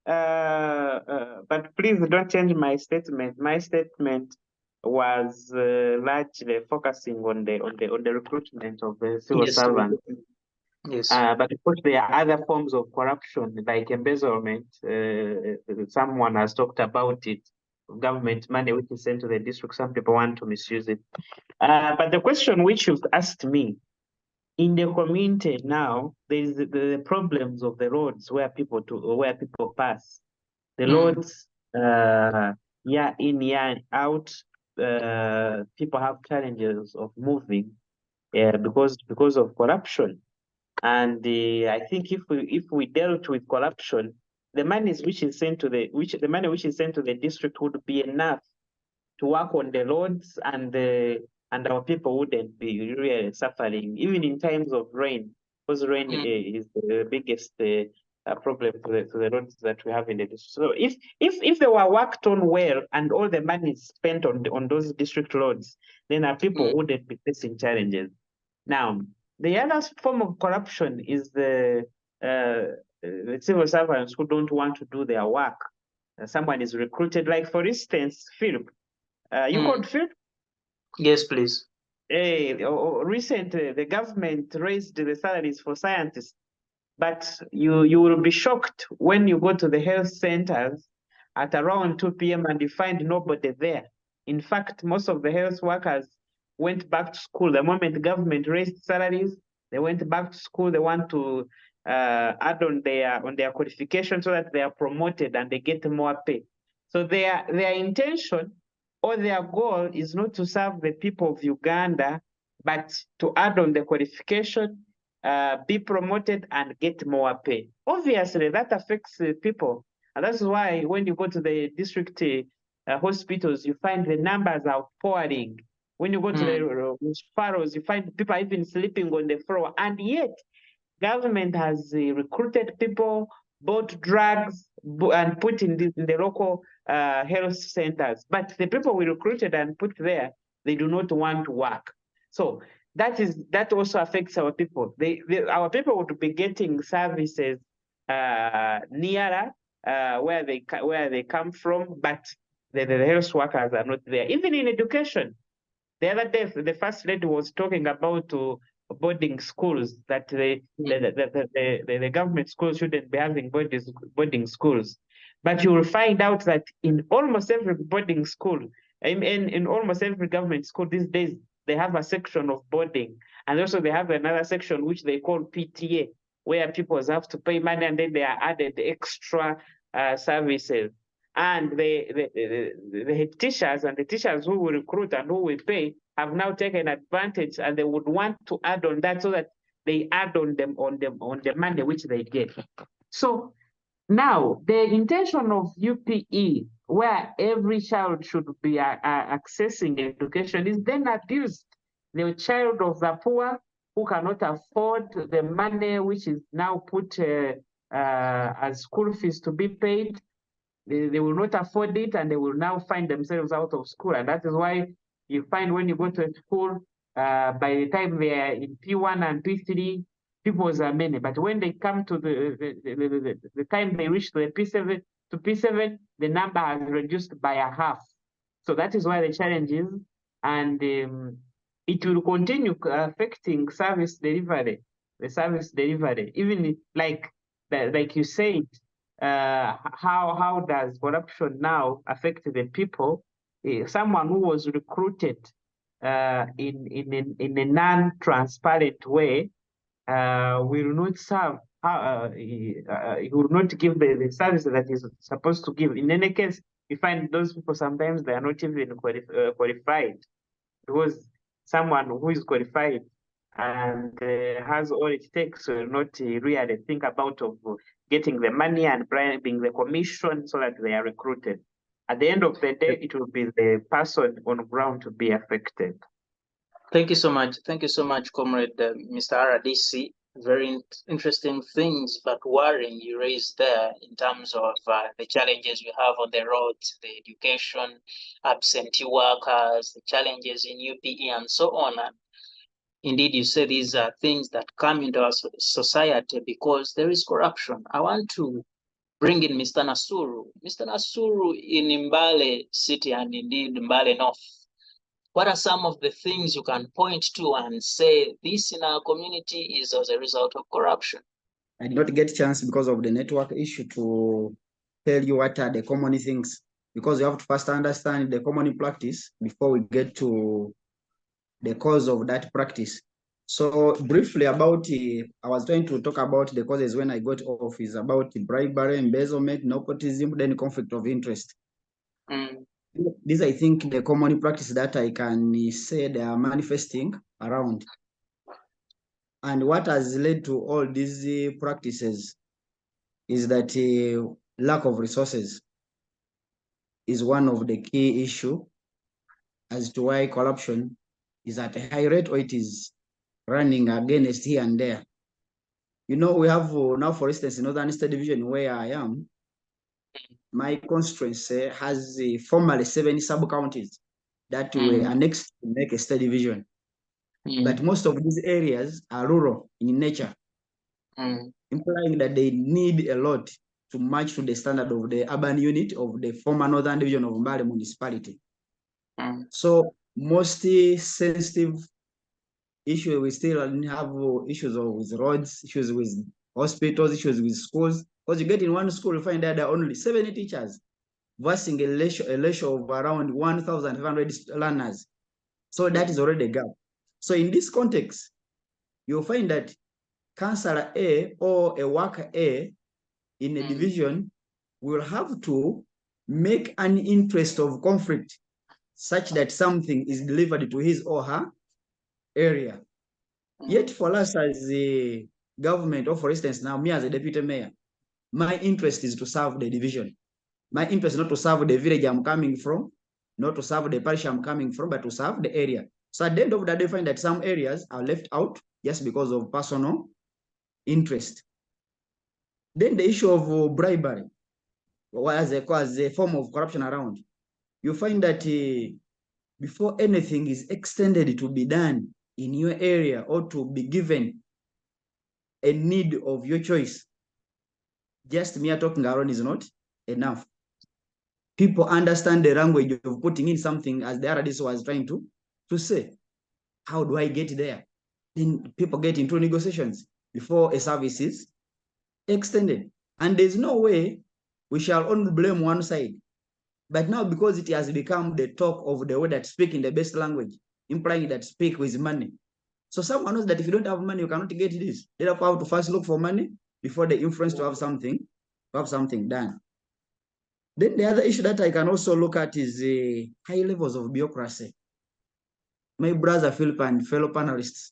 but please don't change my statement. My statement was largely focusing on the recruitment of the civil servants. Yes. But of course, there are other forms of corruption, like embezzlement. Someone has talked about it. Government money which is sent to the district. Some people want to misuse it. But the question which you've asked me, in the community now, there's the problems of the roads where people pass. The roads, year in, year out, people have challenges of moving because of corruption. And I think if we dealt with corruption, the money which is sent to the district would be enough to work on the roads, and our people wouldn't be really suffering, even in times of rain, because rain is the biggest problem to the roads that we have in the district. So if they were worked on well and all the money is spent on those district roads, then our people wouldn't be facing challenges. Now, the other form of corruption is the civil servants who don't want to do their work. Someone is recruited, like for instance, Phillip. You called Phillip? Yes, please. Recently, the government raised the salaries for scientists, but you will be shocked when you go to the health centers at around 2 p.m. and you find nobody there. In fact, most of the health workers went back to school. The moment the government raised salaries, they went back to school. They want to add on their qualification so that they are promoted and they get more pay. So their intention or their goal is not to serve the people of Uganda, but to add on the qualification, be promoted and get more pay. Obviously, that affects people. And that's why when you go to the district hospitals, you find the numbers are pouring. When you go to the referrals, you find people even sleeping on the floor. And yet, government has recruited people, bought drugs, and put in the local health centers. But the people we recruited and put there, they do not want to work. So that also affects our people. Our people would be getting services nearer where they come from, but the health workers are not there. Even in education, the other day, the First Lady was talking about boarding schools, that the government schools shouldn't be having boarding schools. But you will find out that in almost every boarding school, in almost every government school these days, they have a section of boarding. And also they have another section which they call PTA, where people have to pay money and then they are added extra services. And the teachers and the teachers who will recruit and who will pay have now taken advantage, and they would want to add on that so that they add on the money which they get. So now the intention of UPE, where every child should be accessing education, is then abused. The child of the poor who cannot afford the money which is now put as school fees to be paid, they will not afford it, and they will now find themselves out of school. And that is why you find when you go to a school, by the time they are in P1 and P3, pupils are many. But when they come to the time they reach the P7, the number has reduced by a half. So that is why the challenge is, and it will continue affecting service delivery, even like you said. How does corruption now affect the people? Someone who was recruited in a non-transparent way will not serve. He will not give the service that he's supposed to give. In any case, you find those people sometimes they are not even qualified, because someone who is qualified and has all it takes will not really think about getting the money and bribing the commission so that they are recruited. At the end of the day, it will be the person on ground to be affected. Thank you so much. Thank you so much, Comrade Mr. RDC. Very interesting things, but worrying you raised there in terms of the challenges we have on the roads, the education, absentee workers, the challenges in UPE, and so on. And indeed, you say these are things that come into our society because there is corruption. I want to bring in Mr. Nasuru. Mr. Nasuru, in Mbale City and indeed Mbale North, what are some of the things you can point to and say this in our community is as a result of corruption? I did not get a chance because of the network issue to tell you what are the common things, because you have to first understand the common practice before we get to the cause of that practice. So briefly about, I was trying to talk about the causes when I got off, is about bribery, embezzlement, nepotism, then conflict of interest. These, I think, the common practice that I can say they are manifesting around. And what has led to all these practices is that lack of resources is one of the key issues as to why corruption is at a high rate, or it is running against here and there. You know, we have now, for instance, in Northern Division where I am, my constituency has formerly 7 sub-counties that were annexed to make a state division. But most of these areas are rural in nature, implying that they need a lot to match to the standard of the urban unit of the former Northern Division of Mbale municipality. So most sensitive issue, we still have issues with roads, issues with hospitals, issues with schools. Because you get in one school, you find that there are only 70 teachers versing a ratio of around 1,500 learners. So that is already a gap. So in this context, you'll find that councillor A or a worker A in a division will have to make an interest of conflict such that something is delivered to his or her area. Yet for us as a government, or for instance, now me as a deputy mayor, my interest is to serve the division. My interest is not to serve the village I'm coming from, not to serve the parish I'm coming from, but to serve the area. So at the end of the day, find that some areas are left out just because of personal interest. Then the issue of bribery, as a form of corruption around, you find that before anything is extended to be done in your area or to be given a need of your choice, just mere talking around is not enough. People understand the language of putting in something, as the RDC was trying to say. How do I get there? Then people get into negotiations before a service is extended. And there's no way we shall only blame one side. But now, because it has become the talk of the way that speak in the best language, implying that speak with money. So someone knows that if you don't have money, you cannot get this. They have to first look for money before they influence to have something done. Then the other issue that I can also look at is high levels of bureaucracy. My brother Philip and fellow panelists,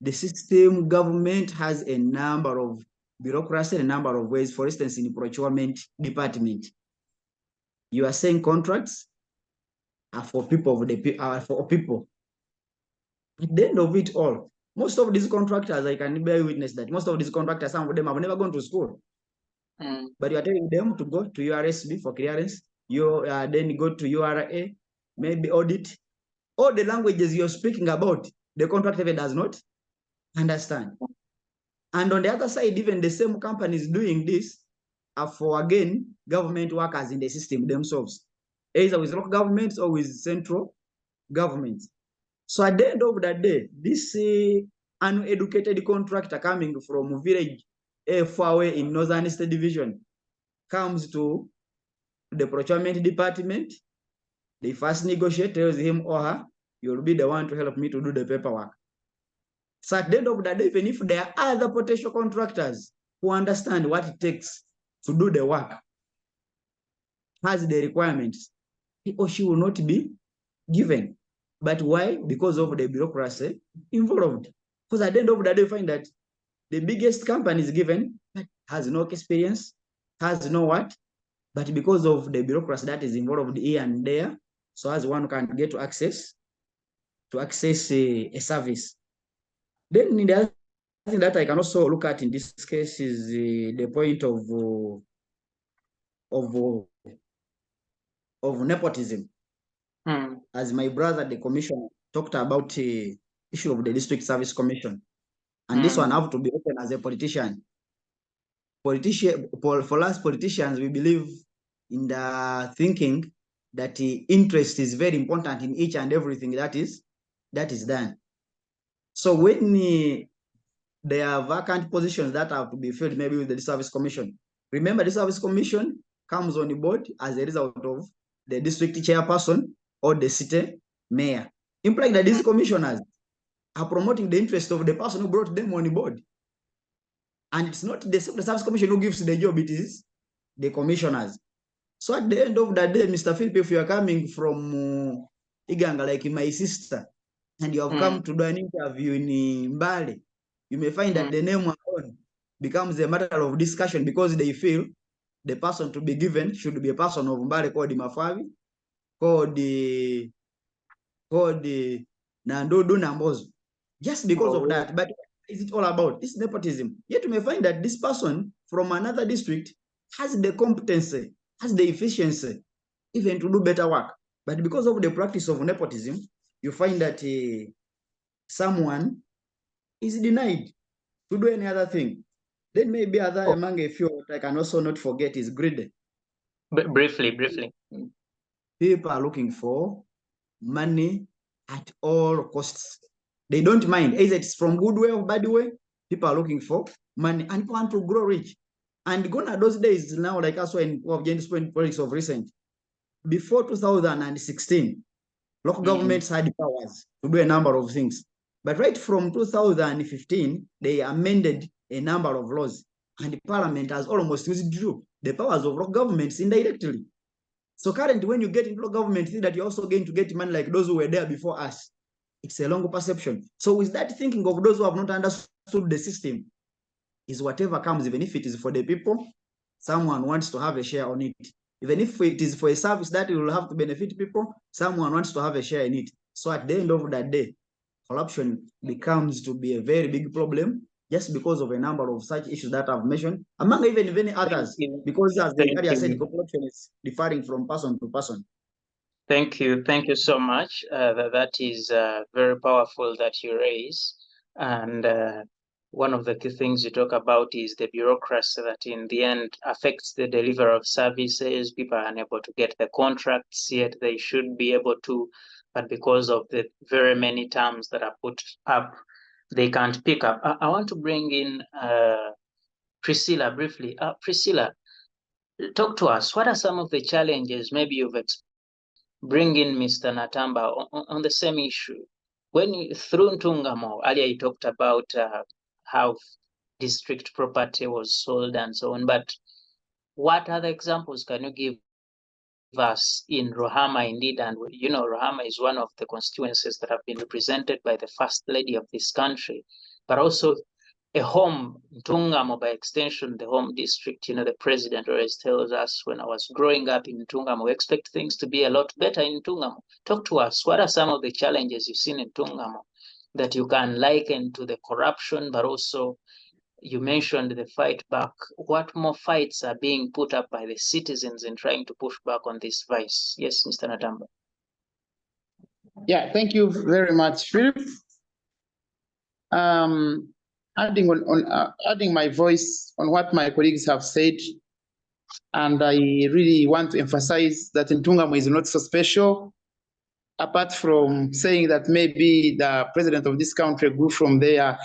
the system government has a number of bureaucracy, a number of ways. For instance, in the procurement department, you are saying contracts are for people for people. At the end of it all, most of these contractors, I can bear witness that most of these contractors, some of them have never gone to school. But you are telling them to go to URSB for clearance. You then go to URA, maybe audit. All the languages you're speaking about, the contractor does not understand. And on the other side, even the same companies doing this are for, again, government workers in the system themselves, either with local governments or with central governments. So at the end of the day, this uneducated contractor coming from village far away in Northern State Division comes to the procurement department. They first negotiate, tells him or her, you'll be the one to help me to do the paperwork. So at the end of the day, even if there are other potential contractors who understand what it takes to do the work, has the requirements, he or she will not be given. But why? Because of the bureaucracy involved. Because at the end of the day, you find that the biggest company is given, but has no experience, has no what, but because of the bureaucracy that is involved here and there, so as one can get to access a service. Then the other thing that I can also look at in this case is the point of nepotism. As my brother, the commissioner, talked about the issue of the district service commission. And this one have to be open as a politician. For us politicians, we believe in the thinking that the interest is very important in each and everything that is done. So when there are vacant positions that have to be filled, maybe with the service commission, remember the service commission comes on the board as a result of the district chairperson or the city mayor, implying that these commissioners are promoting the interest of the person who brought them on the board. And it's not the service commission who gives the job, it is the commissioners. So at the end of the day, Mr. Philip, if you are coming from Inganga, like my sister, and you have come to do an interview in Mbale, you may find that the name alone becomes a matter of discussion because they feel the person to be given should be a person of Mbale called Mafavi, called Nandodo Nambozo. Just because of that. But what is it all about? It's nepotism. Yet you may find that this person from another district has the competency, has the efficiency, even to do better work. But because of the practice of nepotism, you find that someone is denied to do any other thing. Then maybe other among a few, what I can also not forget is greed. Briefly. People are looking for money at all costs. They don't mind, either it's from good way or bad way. People are looking for money and want to grow rich. And gone are those days now, like also in politics of recent. Before 2016, local governments had powers to do a number of things. But right from 2015, they amended a number of laws, and the parliament has almost withdrew the powers of local governments indirectly. So currently, when you get into local government, think that you're also going to get money like those who were there before us. It's a long perception. So with that thinking of those who have not understood the system, is whatever comes, even if it is for the people, someone wants to have a share on it. Even if it is for a service that will have to benefit people, someone wants to have a share in it. So at the end of that day, corruption becomes to be a very big problem just because of a number of such issues that I've mentioned, among even many others, because as the area said, corruption is differing from person to person. Thank you so much. That is very powerful that you raise. And one of the key things you talk about is the bureaucracy that in the end affects the delivery of services. People are unable to get the contracts, yet they should be able to, but because of the very many terms that are put up, they can't pick up. I want to bring in Priscilla briefly. Priscilla, talk to us. What are some of the challenges maybe you've experienced? Bring in Mr. Natamba on the same issue. When you, through Ntungamo, earlier you talked about how district property was sold and so on, but what other examples can you give us in Rohama indeed? And you know, Rohama is one of the constituencies that have been represented by the First Lady of this country, but also a home, Ntungamo by extension, the home district. You know, the president always tells us when I was growing up in Ntungamo, we expect things to be a lot better in Ntungamo. Talk to us. What are some of the challenges you've seen in Ntungamo that you can liken to the corruption, but also you mentioned the fight back. What more fights are being put up by the citizens in trying to push back on this vice? Yes, Mr. Natamba. Yeah, thank you very much, Philip. Adding my voice on what my colleagues have said, and I really want to emphasize that Ntungamo is not so special, apart from saying that maybe the president of this country grew from there,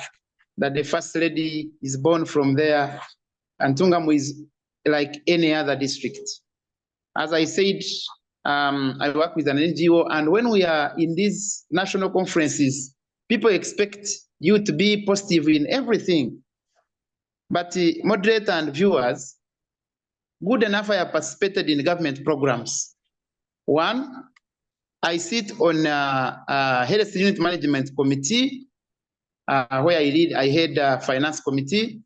that the First Lady is born from there, and Ntungamo is like any other district. As I said, I work with an NGO, and when we are in these national conferences, people expect you to be positive in everything. But moderator and viewers, good enough I have participated in government programs. One, I sit on Health Unit Management Committee, where I head the Finance Committee.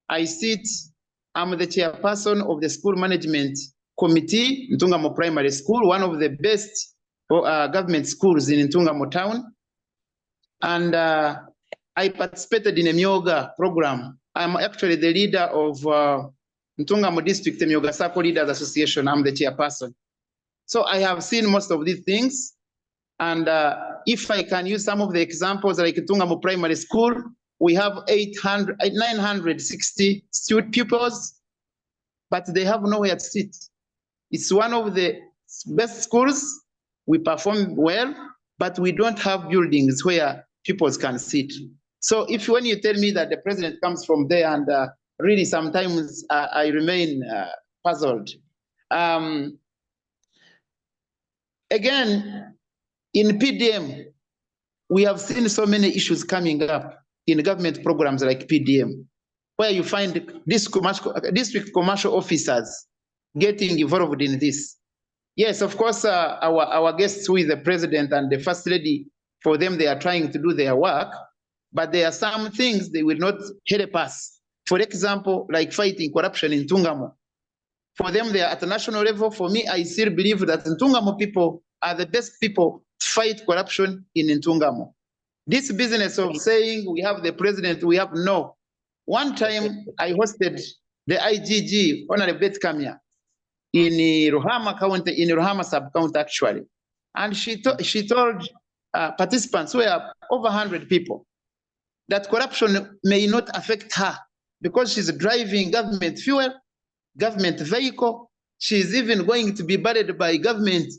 I'm the chairperson of the School Management Committee, Ntungamo Primary School, one of the best government schools in Ntungamo town. And I participated in a Myoga program. I'm actually the leader of Ntungamo District Myoga Circle Leaders Association. I'm the chairperson. So I have seen most of these things. And if I can use some of the examples, like Ntungamo Primary School, we have 960 student pupils, but they have nowhere to sit. It's one of the best schools. We perform well, but we don't have buildings where pupils can sit. So when you tell me that the president comes from there, and really sometimes I remain puzzled. Again, in PDM, we have seen so many issues coming up in government programs like PDM, where you find district commercial officers getting involved in this. Yes, of course, our guests, who is the president and the First Lady, For them, they are trying to do their work, but there are some things they will not help us. For example, like fighting corruption in Ntungamo. For them, they are at the national level. For me, I still believe that Ntungamo people are the best people to fight corruption in Ntungamo. This business of saying we have the president, we have no. One time I hosted the IGG, Honorable Beth Kamia, in Ruhama County, in Ruhama sub-county actually. And she told participants, who are over 100 people, that corruption may not affect her because she's driving government fuel, government vehicle. She's even going to be buried by government.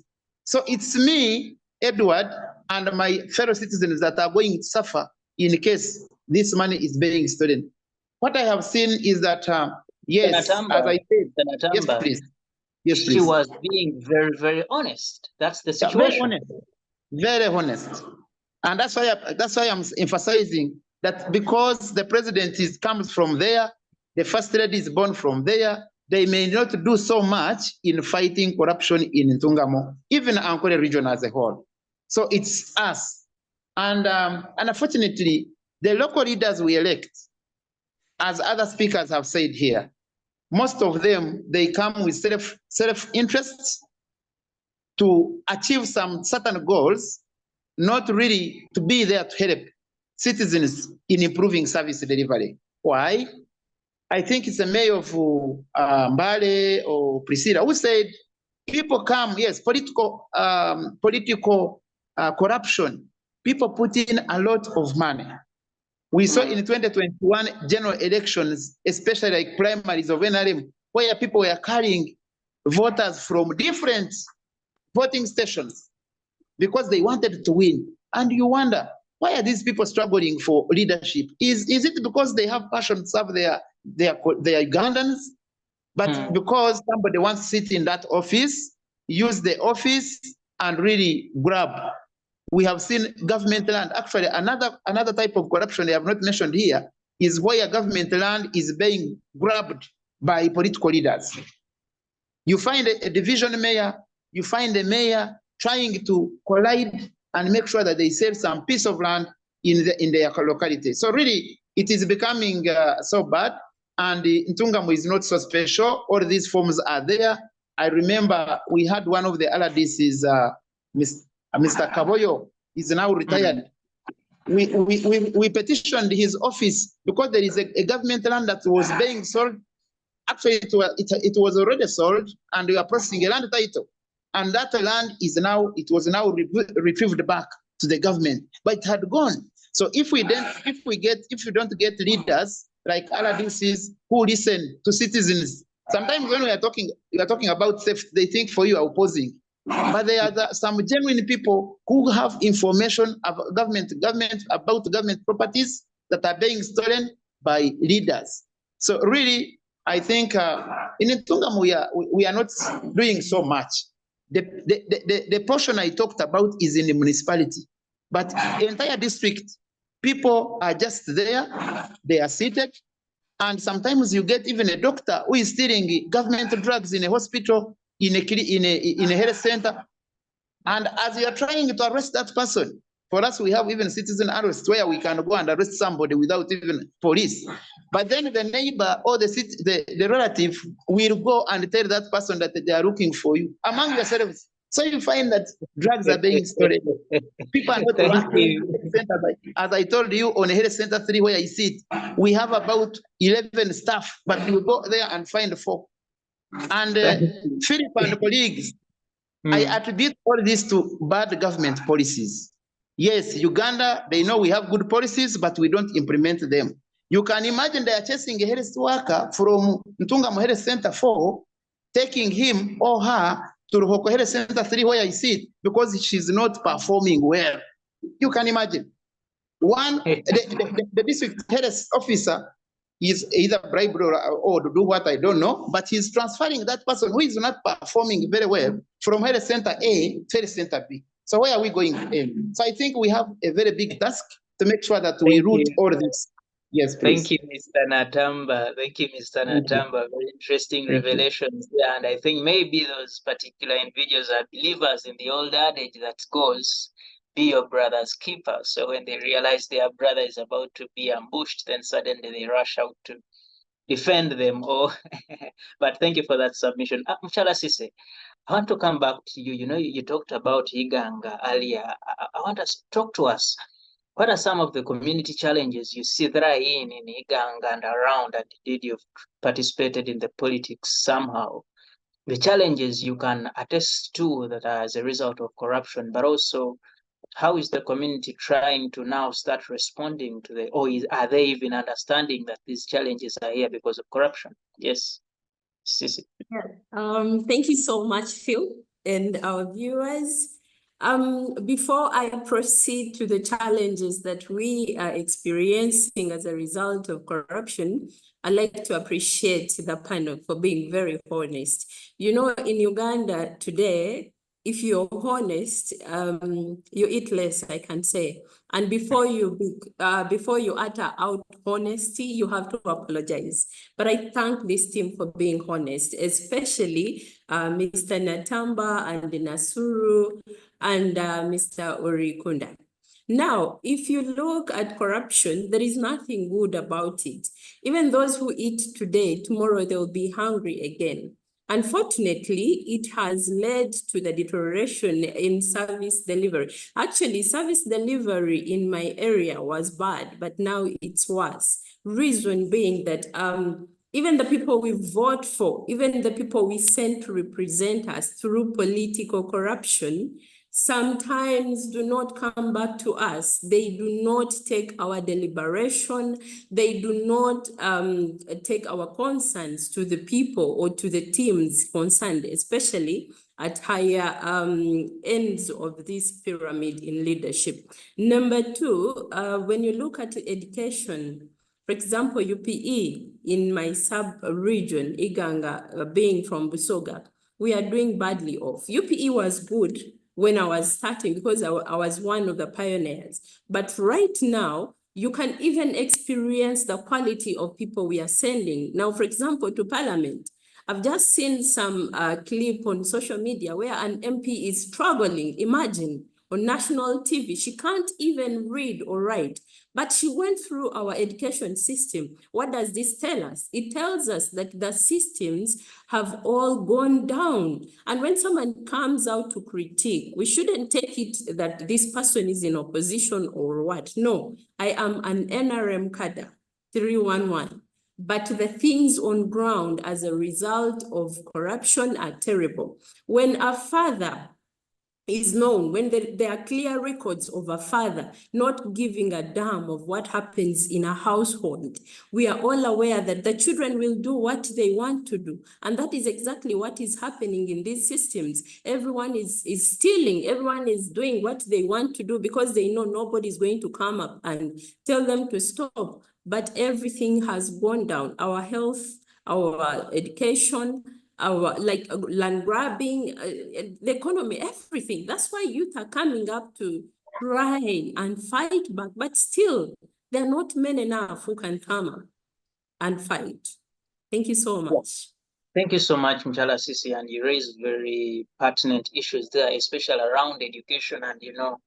So it's me, Edward, and my fellow citizens that are going to suffer in case this money is being stolen. What I have seen is that, yes, Natamba, as I said, Natamba, yes, please. Yes, please. She was being very, very honest. That's the situation. Very honest. Very honest. And that's why I'm emphasizing that because the president comes from there, the first lady is born from there, they may not do so much in fighting corruption in Ntungamo, even Ankole region as a whole. So it's us. And unfortunately, the local leaders we elect, as other speakers have said here, most of them, they come with self-interest to achieve some certain goals, not really to be there to help citizens in improving service delivery. Why? I think it's a mayor of Mbale or Priscilla who said, people come, yes, political corruption. People put in a lot of money. We saw in 2021 general elections, especially like primaries of NRM, where people were carrying voters from different voting stations because they wanted to win. And you wonder, why are these people struggling for leadership? Is it because they have passion to serve their Ugandans? But because somebody wants to sit in that office, use the office and really grab. We have seen government land. Actually, another type of corruption I have not mentioned here is where government land is being grabbed by political leaders. You find a division mayor, you find a mayor trying to collide and make sure that they save some piece of land in their locality. So really, it is becoming so bad, and Ntungamo is not so special. All these forms are there. I remember we had one of the RDCs, Mr. Kaboyo, is now retired. We petitioned his office because there is a government land that was being sold. Actually, it was already sold, and we are processing a land title. And that land was now retrieved back to the government, but it had gone. So if you don't get leaders like RDCs who listen to citizens, sometimes when we are talking about theft, they think for you are opposing. But there are some genuine people who have information about government properties that are being stolen by leaders. So really, I think in Ntungamo we are not doing so much. The portion I talked about is in the municipality, but the entire district, people are just there, they are seated, and sometimes you get even a doctor who is stealing government drugs in a hospital, in a health center, and as you are trying to arrest that person, for us we have even citizen arrest where we can go and arrest somebody without even police. But then the neighbor or the relative will go and tell that person that they are looking for you among yourselves. So you find that drugs are being stolen. People are not working. As I told you, on Health Center 3 where I sit, we have about 11 staff, but we go there and find 4. And Philip and colleagues, I attribute all this to bad government policies. Yes, Uganda, they know we have good policies, but we don't implement them. You can imagine they are chasing a health worker from Ntungamo Health Center 4, taking him or her to Ruhoko Health Center 3 where I sit because she's not performing well. You can imagine. The district health officer is either bribed or to do what I don't know, but he's transferring that person who is not performing very well from Health Center A to Health Center B. So where are we going in? So I think we have a very big task to make sure that we root all this. Yes, please. Thank you, Mr. Natamba. Thank you, Mr. Natamba. Very interesting revelations there. And I think maybe those particular individuals are believers in the old adage that goes, be your brother's keeper. So when they realize their brother is about to be ambushed, then suddenly they rush out to defend them. But thank you for that submission. Mukyala Cissy, I want to come back to you. You know, you talked about Inganga earlier. I want us to talk to us. What are some of the community challenges you see that are in Inganga and around, and indeed you've participated in the politics somehow? The challenges you can attest to that are as a result of corruption, but also how is the community trying to now start responding to are they even understanding that these challenges are here because of corruption? Yes, Cissy. Yeah. Thank you so much, Phil, and our viewers. Before I proceed to the challenges that we are experiencing as a result of corruption, I'd like to appreciate the panel for being very honest. You know, in Uganda today, if you're honest, you eat less, I can say. And before you utter out honesty, you have to apologize. But I thank this team for being honest, especially Mr. Natamba and Nasuru and Mr. Orikunda. Now, if you look at corruption, there is nothing good about it. Even those who eat today, tomorrow they'll be hungry again. Unfortunately, it has led to the deterioration in service delivery. Actually, service delivery in my area was bad, but now it's worse. Reason being that even the people we vote for, even the people we send to represent us through political corruption, sometimes do not come back to us. They do not take our deliberation. They do not take our concerns to the people or to the teams concerned, especially at higher ends of this pyramid in leadership. Number two, when you look at education, for example, UPE in my sub-region, Inganga, being from Busoga, we are doing badly off. UPE was good when I was starting because I was one of the pioneers. But right now, you can even experience the quality of people we are sending. Now, for example, to Parliament, I've just seen some clip on social media where an MP is struggling, imagine, on national TV. She can't even read or write, but she went through our education system. What does this tell us? It tells us that the systems have all gone down. And when someone comes out to critique, we shouldn't take it that this person is in opposition or what. No, I am an NRM cadre, 311. But the things on ground as a result of corruption are terrible. When a father is known, when there are clear records of a father not giving a damn of what happens in a household, we are all aware that the children will do what they want to do. And that is exactly what is happening in these systems. Everyone is stealing, everyone is doing what they want to do because they know nobody's going to come up and tell them to stop. But everything has gone down. Our health, our education, our land grabbing, the economy, everything. That's why youth are coming up to cry and fight back, but still, there are not men enough who can come up and fight. Thank you so much. Thank you so much, Mukyala Cissy, and you raised very pertinent issues there, especially around education. And you know,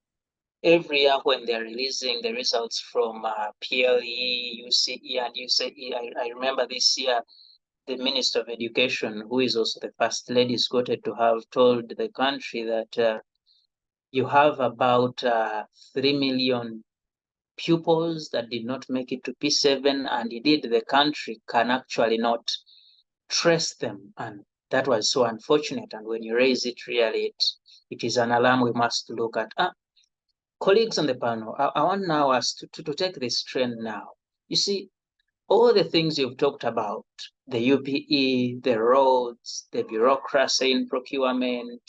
every year when they're releasing the results from PLE, UCE, and UCE, I remember this year, the Minister of Education, who is also the First Lady, is quoted to have told the country that you have about 3 million pupils that did not make it to P7, and indeed the country can actually not trace them. And that was so unfortunate. And when you raise it, really, it is an alarm we must look at. Colleagues on the panel, I want now us to take this trend now. You see, all the things you've talked about, the UPE, the roads, the bureaucracy in procurement,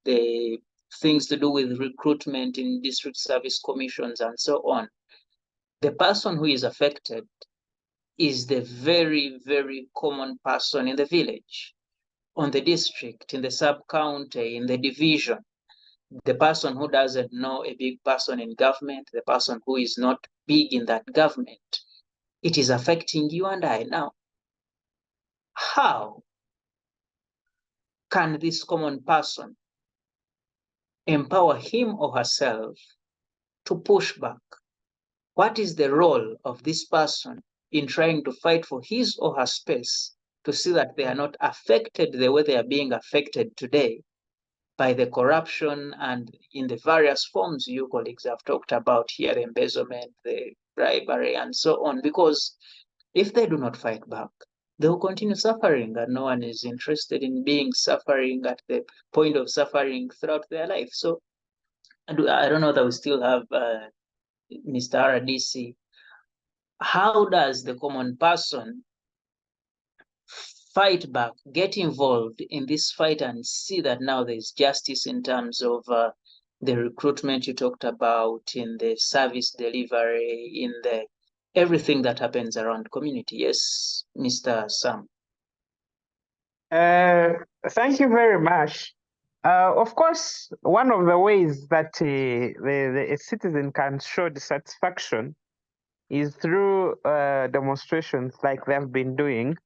the things to do with recruitment in district service commissions and so on. The person who is affected is the very, very common person in the village, on the district, in the sub-county, in the division. The person who doesn't know a big person in government, the person who is not big in that government. It is affecting you and I now. How can this common person empower him or herself to push back? What is the role of this person in trying to fight for his or her space to see that they are not affected the way they are being affected today by the corruption and in the various forms you colleagues have talked about here, the embezzlement, the bribery, and so on? Because if they do not fight back, they will continue suffering, and no one is interested in being suffering at the point of suffering throughout their life. So I don't know that we still have Mr. RDC. How does the common person fight back, get involved in this fight, and see that now there's justice in terms of the recruitment you talked about, in the service delivery, in the everything that happens around community? Yes, Mr. Sam. Thank you very much. Of course, one of the ways that a citizen can show dissatisfaction is through demonstrations like they have been doing.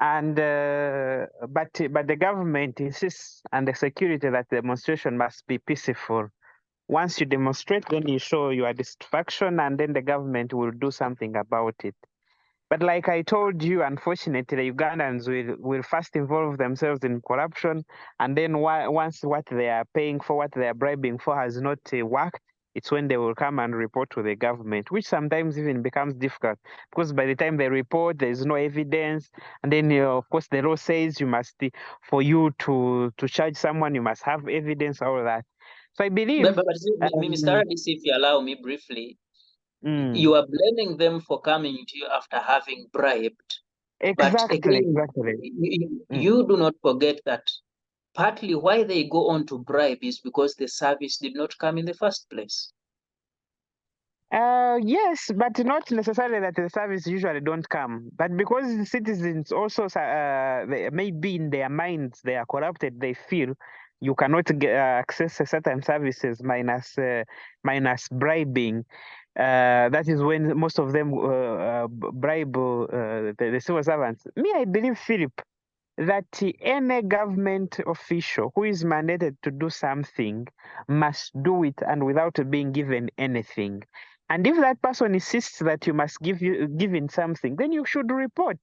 And but the government insists on the security that the demonstration must be peaceful. Once you demonstrate, then you show your dissatisfaction, and then the government will do something about it. But like I told you, unfortunately, the Ugandans will first involve themselves in corruption, and then once what they are paying for, what they are bribing for has not worked, it's when they will come and report to the government, which sometimes even becomes difficult because by the time they report, there is no evidence. And then, of course, the law says you must, for you to charge someone, you must have evidence, all that. So I believe. But Mr. RDC, if you allow me briefly, you are blaming them for coming to you after having bribed. Exactly. But again, exactly. You do not forget that partly why they go on to bribe is because the service did not come in the first place. Yes, but not necessarily that the service usually don't come, but because the citizens also, maybe in their minds they are corrupted, they feel you cannot access certain services minus bribing. That is when most of them bribe the civil servants. Me, I believe, Philip, that any government official who is mandated to do something must do it and without being given anything. And if that person insists that you must give in something, then you should report.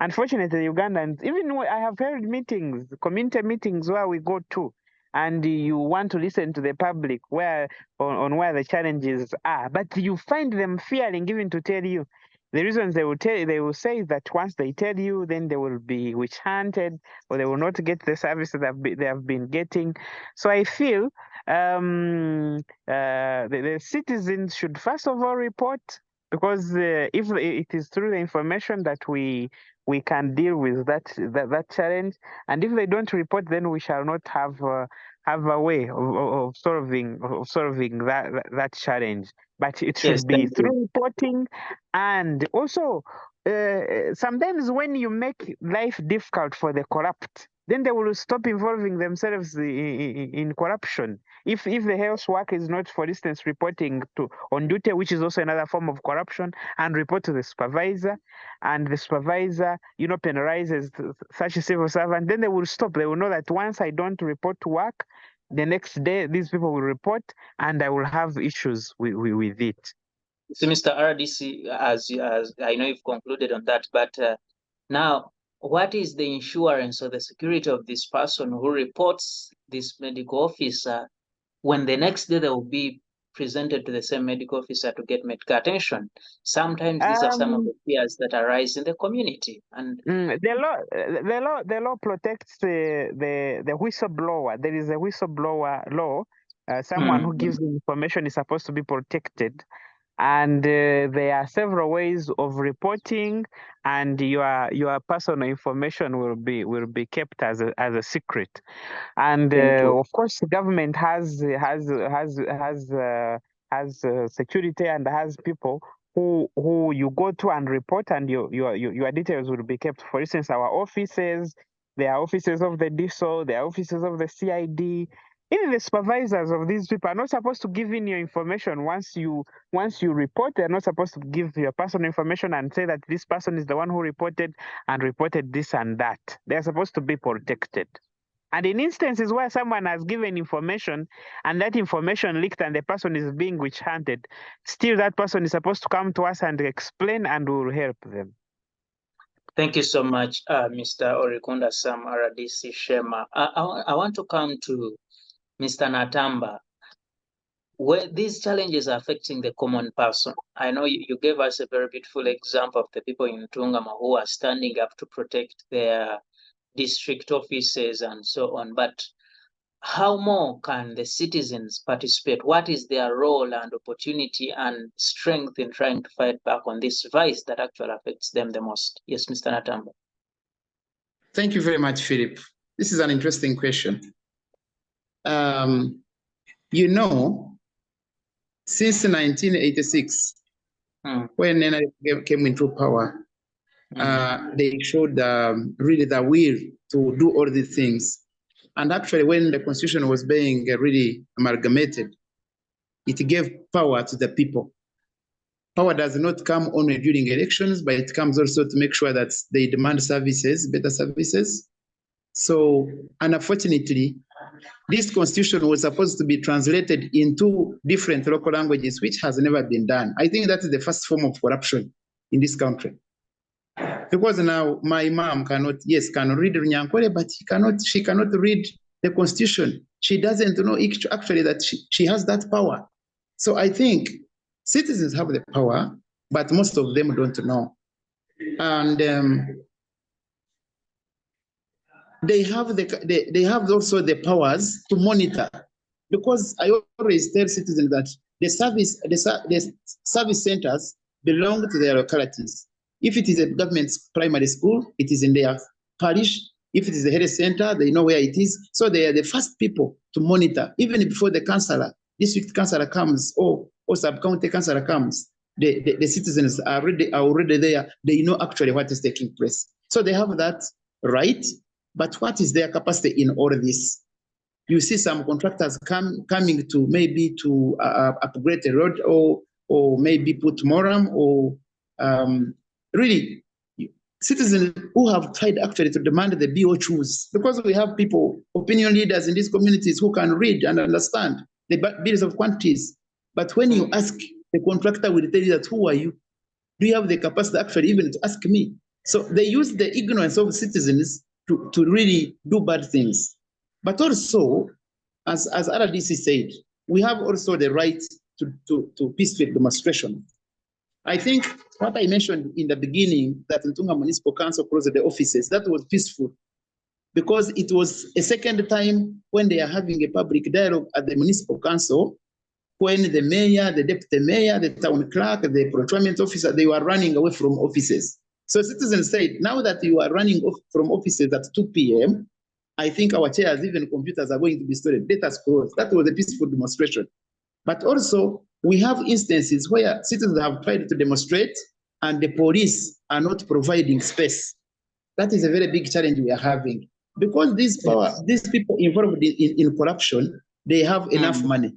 Unfortunately, Ugandans, even I have held meetings, community meetings where we go to, and you want to listen to the public where on where the challenges are, but you find them fearing even to tell you. The reasons they will say that once they tell you, then they will be witch hunted, or they will not get the service that they have been getting. So I feel the citizens should first of all report, because if it is through the information that we can deal with that challenge, and if they don't report, then we shall not have a way of solving that challenge. But it should be through reporting, and also sometimes when you make life difficult for the corrupt, then they will stop involving themselves in corruption. If the health worker is not, for instance, reporting on duty, which is also another form of corruption, and report to the supervisor, and the supervisor, penalizes such a civil servant, then they will stop. They will know that once I don't report to work, the next day these people will report, and I will have issues with it. So, Mr. RDC, as I know you've concluded on that, but now, what is the insurance or the security of this person who reports this medical officer when the next day they will be presented to the same medical officer to get medical attention? Sometimes these are some of the fears that arise in the community. And the law protects the whistleblower. There is a whistleblower law. Someone who gives information is supposed to be protected. And there are several ways of reporting, and your personal information will be kept as a secret. And of course, the government has security and has people who you go to and report, and your details will be kept. For instance, our offices, there are offices of the DSO, there are offices of the CID. Even the supervisors of these people are not supposed to give in your information. Once you report, they're not supposed to give your personal information and say that this person is the one who reported this and that. They're supposed to be protected. And in instances where someone has given information and that information leaked and the person is being witch hunted, still that person is supposed to come to us and explain, and we will help them. Thank you so much, Mr. Orikunda Sam, RDC Sheema. I want to come to Mr. Natamba. Where these challenges are affecting the common person. I know you gave us a very beautiful example of the people in Ntungama who are standing up to protect their district offices and so on. But how more can the citizens participate? What is their role and opportunity and strength in trying to fight back on this vice that actually affects them the most? Yes, Mr. Natamba. Thank you very much, Philip. This is an interesting question. You know, since 1986, when NRM came into power, they showed really the will to do all these things. And actually, when the constitution was being really amalgamated, it gave power to the people. Power does not come only during elections, but it comes also to make sure that they demand services, better services. So, unfortunately, this constitution was supposed to be translated into different local languages, which has never been done. I think that is the first form of corruption in this country. Because now my mom can read Runyankore, but she cannot read the constitution. She doesn't know actually that she has that power. So I think citizens have the power, but most of them don't know. And they have also the powers to monitor, because I always tell citizens that the service centers belong to their localities. If it is a government primary school, it is in their parish. If it is a health center, they know where it is. So they are the first people to monitor, even before the councillor, district councillor comes or sub-county councillor comes. The citizens are already there. They know actually what is taking place. So they have that right. But what is their capacity in all of this? You see some contractors coming to maybe to upgrade a road or maybe put moram or really citizens who have tried actually to demand the BOQs, because we have people, opinion leaders in these communities who can read and understand the bills of quantities. But when you ask, the contractor will tell you that, who are you? Do you have the capacity actually even to ask me? So they use the ignorance of citizens to really do bad things. But also, as RDC said, we have also the right to peaceful demonstration. I think what I mentioned in the beginning, that Ntunga Municipal Council closed the offices, that was peaceful, because it was a second time when they are having a public dialogue at the Municipal Council, when the mayor, the deputy mayor, the town clerk, the procurement officer, they were running away from offices. So citizens said, now that you are running off from offices at 2 p.m., I think our chairs, even computers, are going to be stolen. Let us close. That was a peaceful demonstration. But also, we have instances where citizens have tried to demonstrate and the police are not providing space. That is a very big challenge we are having. Because these people involved in corruption, they have enough money.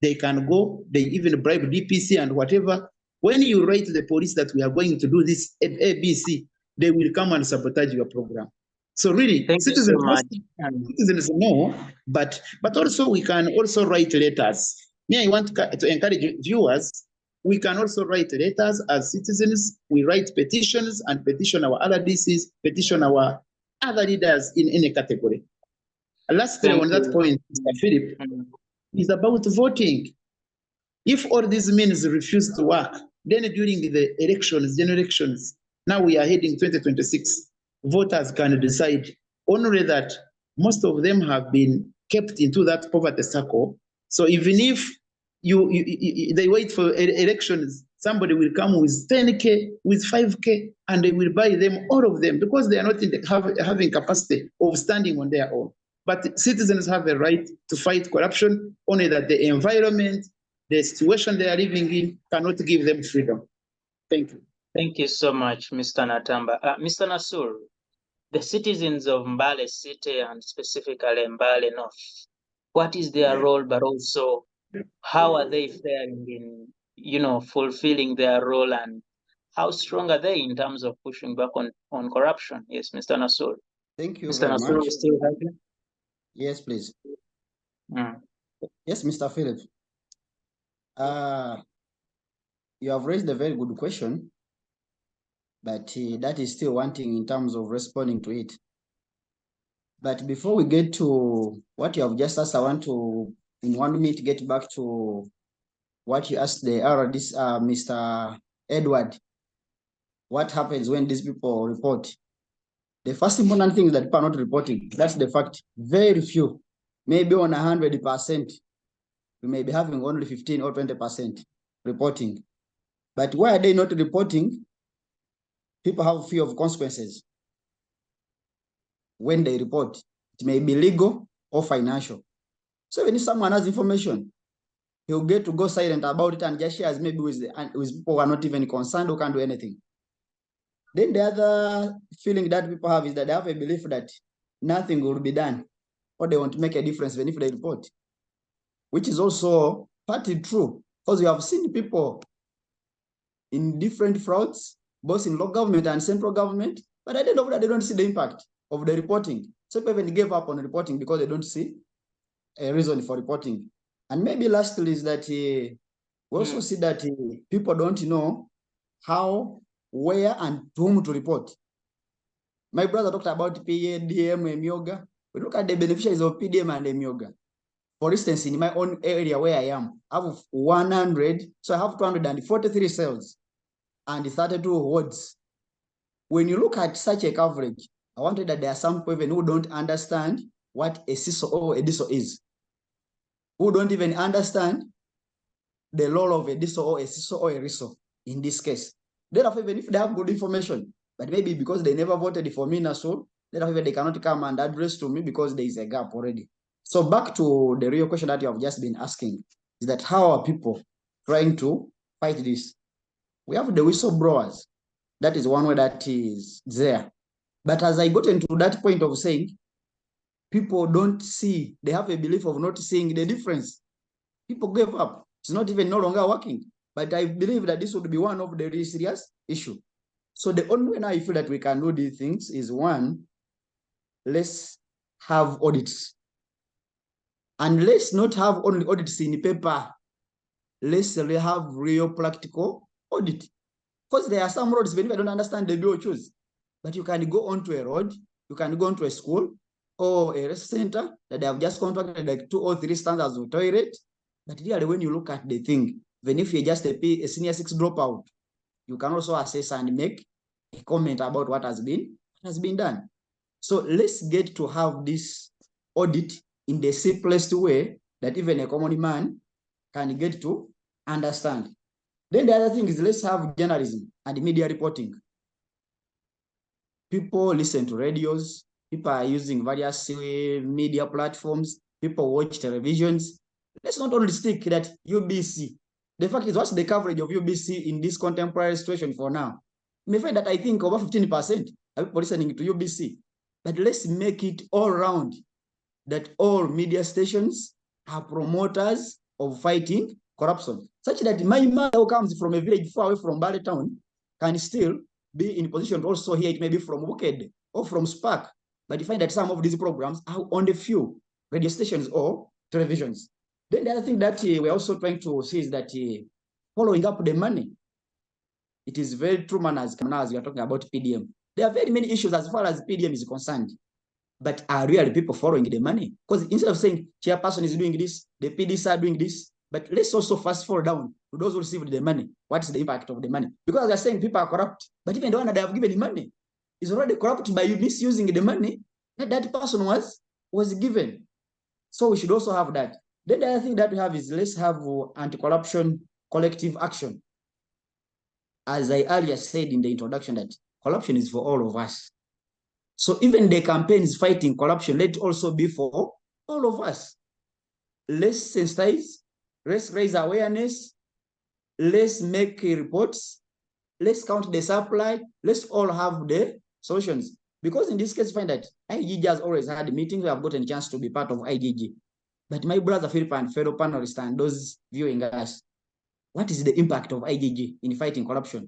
They can go, they even bribe DPC and whatever. When you write to the police that we are going to do this ABC, they will come and sabotage your program. So really, citizens know, but also we can also write letters. Me, I want to encourage viewers, we can also write letters as citizens. We write petitions and petition our RDCs, petition our other leaders in any category. Lastly, on that point, Mr. Philip, is about voting. If all these means refuse to work, then during the elections, general elections, now we are heading 2026, voters can decide only that most of them have been kept into that poverty circle. So even if they wait for elections, somebody will come with 10K, with 5K, and they will buy them, all of them, because they are not having capacity of standing on their own. But citizens have a right to fight corruption, only that the environment, the situation they are living in cannot give them freedom. Thank you. Thank you so much, Mr. Natamba. Mr. Nasuru, the citizens of Mbale City and specifically Mbale North, what is their role, but also how are they faring in, fulfilling their role, and how strong are they in terms of pushing back on corruption? Yes, Mr. Nasuru. Thank you Mr. very Nasuru, much. still have you? Yes, please. Yes, Mr. Philip. You have raised a very good question, but that is still wanting in terms of responding to it. But before we get to what you have just asked, I want to, in 1 minute, get back to what you asked the RDC, Mr. Edward. What happens when these people report? The first important thing is that people are not reporting. That's the fact. Very few, maybe on 100%, we may be having only 15 or 20% reporting. But why are they not reporting? People have fear of consequences when they report. It may be legal or financial. So when someone has information, he'll get to go silent about it and just shares maybe with people who are not even concerned or can't do anything. Then the other feeling that people have is that they have a belief that nothing will be done, or they want to make a difference even if they report, which is also partly true, because we have seen people in different frauds, both in local government and central government, but at the end of that, they don't see the impact of the reporting. So people even gave up on reporting because they don't see a reason for reporting. And maybe lastly is that we also see that people don't know how, where, and to whom to report. My brother talked about PDM and Myoga. We look at the beneficiaries of PDM and Myoga. For instance, in my own area where I am, I have 100, so I have 243 cells and 32 wards. When you look at such a coverage, I wanted that there are some people even who don't understand what a CISO or a DISO is, who don't even understand the role of a DISO or a CISO or a RISO in this case. Therefore, even if they have good information, but maybe because they never voted for me, so therefore they cannot come and address to me because there is a gap already. So back to the real question that you have just been asking, is that how are people trying to fight this? We have the whistleblowers. That is one way that is there. But as I got into that point of saying, people don't see, they have a belief of not seeing the difference. People gave up. It's not even no longer working. But I believe that this would be one of the really serious issues. So the only way now I feel that we can do these things is, one, let's have audits. And let's not have only audits in paper. Let's have real practical audit. Because there are some roads, when I don't understand the bill choose. But you can go onto a road, you can go onto a school or a rest center that they have just contracted like 2 or 3 standards of toilet. But really, when you look at the thing, even if you're just a senior 6 dropout, you can also assess and make a comment about what has been done. So let's get to have this audit in the simplest way that even a common man can get to understand. Then the other thing is, let's have journalism and media reporting. People listen to radios, people are using various media platforms, people watch televisions. Let's not only stick that UBC. The fact is, what's the coverage of UBC in this contemporary situation for now? You may find that I think over 15% are people listening to UBC. But let's make it all around that all media stations are promoters of fighting corruption, such that my mother who comes from a village far away from Mbale town can still be in position to also hear it, maybe from Wicked or from Spark. But you find that some of these programs are on the few radio stations or televisions. Then the other thing that we're also trying to see is that following up the money. It is very true, man, as we are talking about PDM. There are very many issues as far as PDM is concerned. But are really people following the money? Because instead of saying chairperson is doing this, the PDs are doing this, but let's also fast forward down to those who received the money. What is the impact of the money? Because they're saying people are corrupt, but even the one that they have given the money is already corrupt by you misusing the money that that person was given. So we should also have that. Then the other thing that we have is, let's have anti-corruption collective action. As I earlier said in the introduction, that corruption is for all of us. So even the campaigns fighting corruption, let it also be for all of us. Let's sensitize, let's raise awareness, let's make reports, let's count the supply, let's all have the solutions. Because in this case, find that IGG has always had meetings. We have gotten a chance to be part of IGG. But my brother Philip and fellow panelists and those viewing us, what is the impact of IGG in fighting corruption?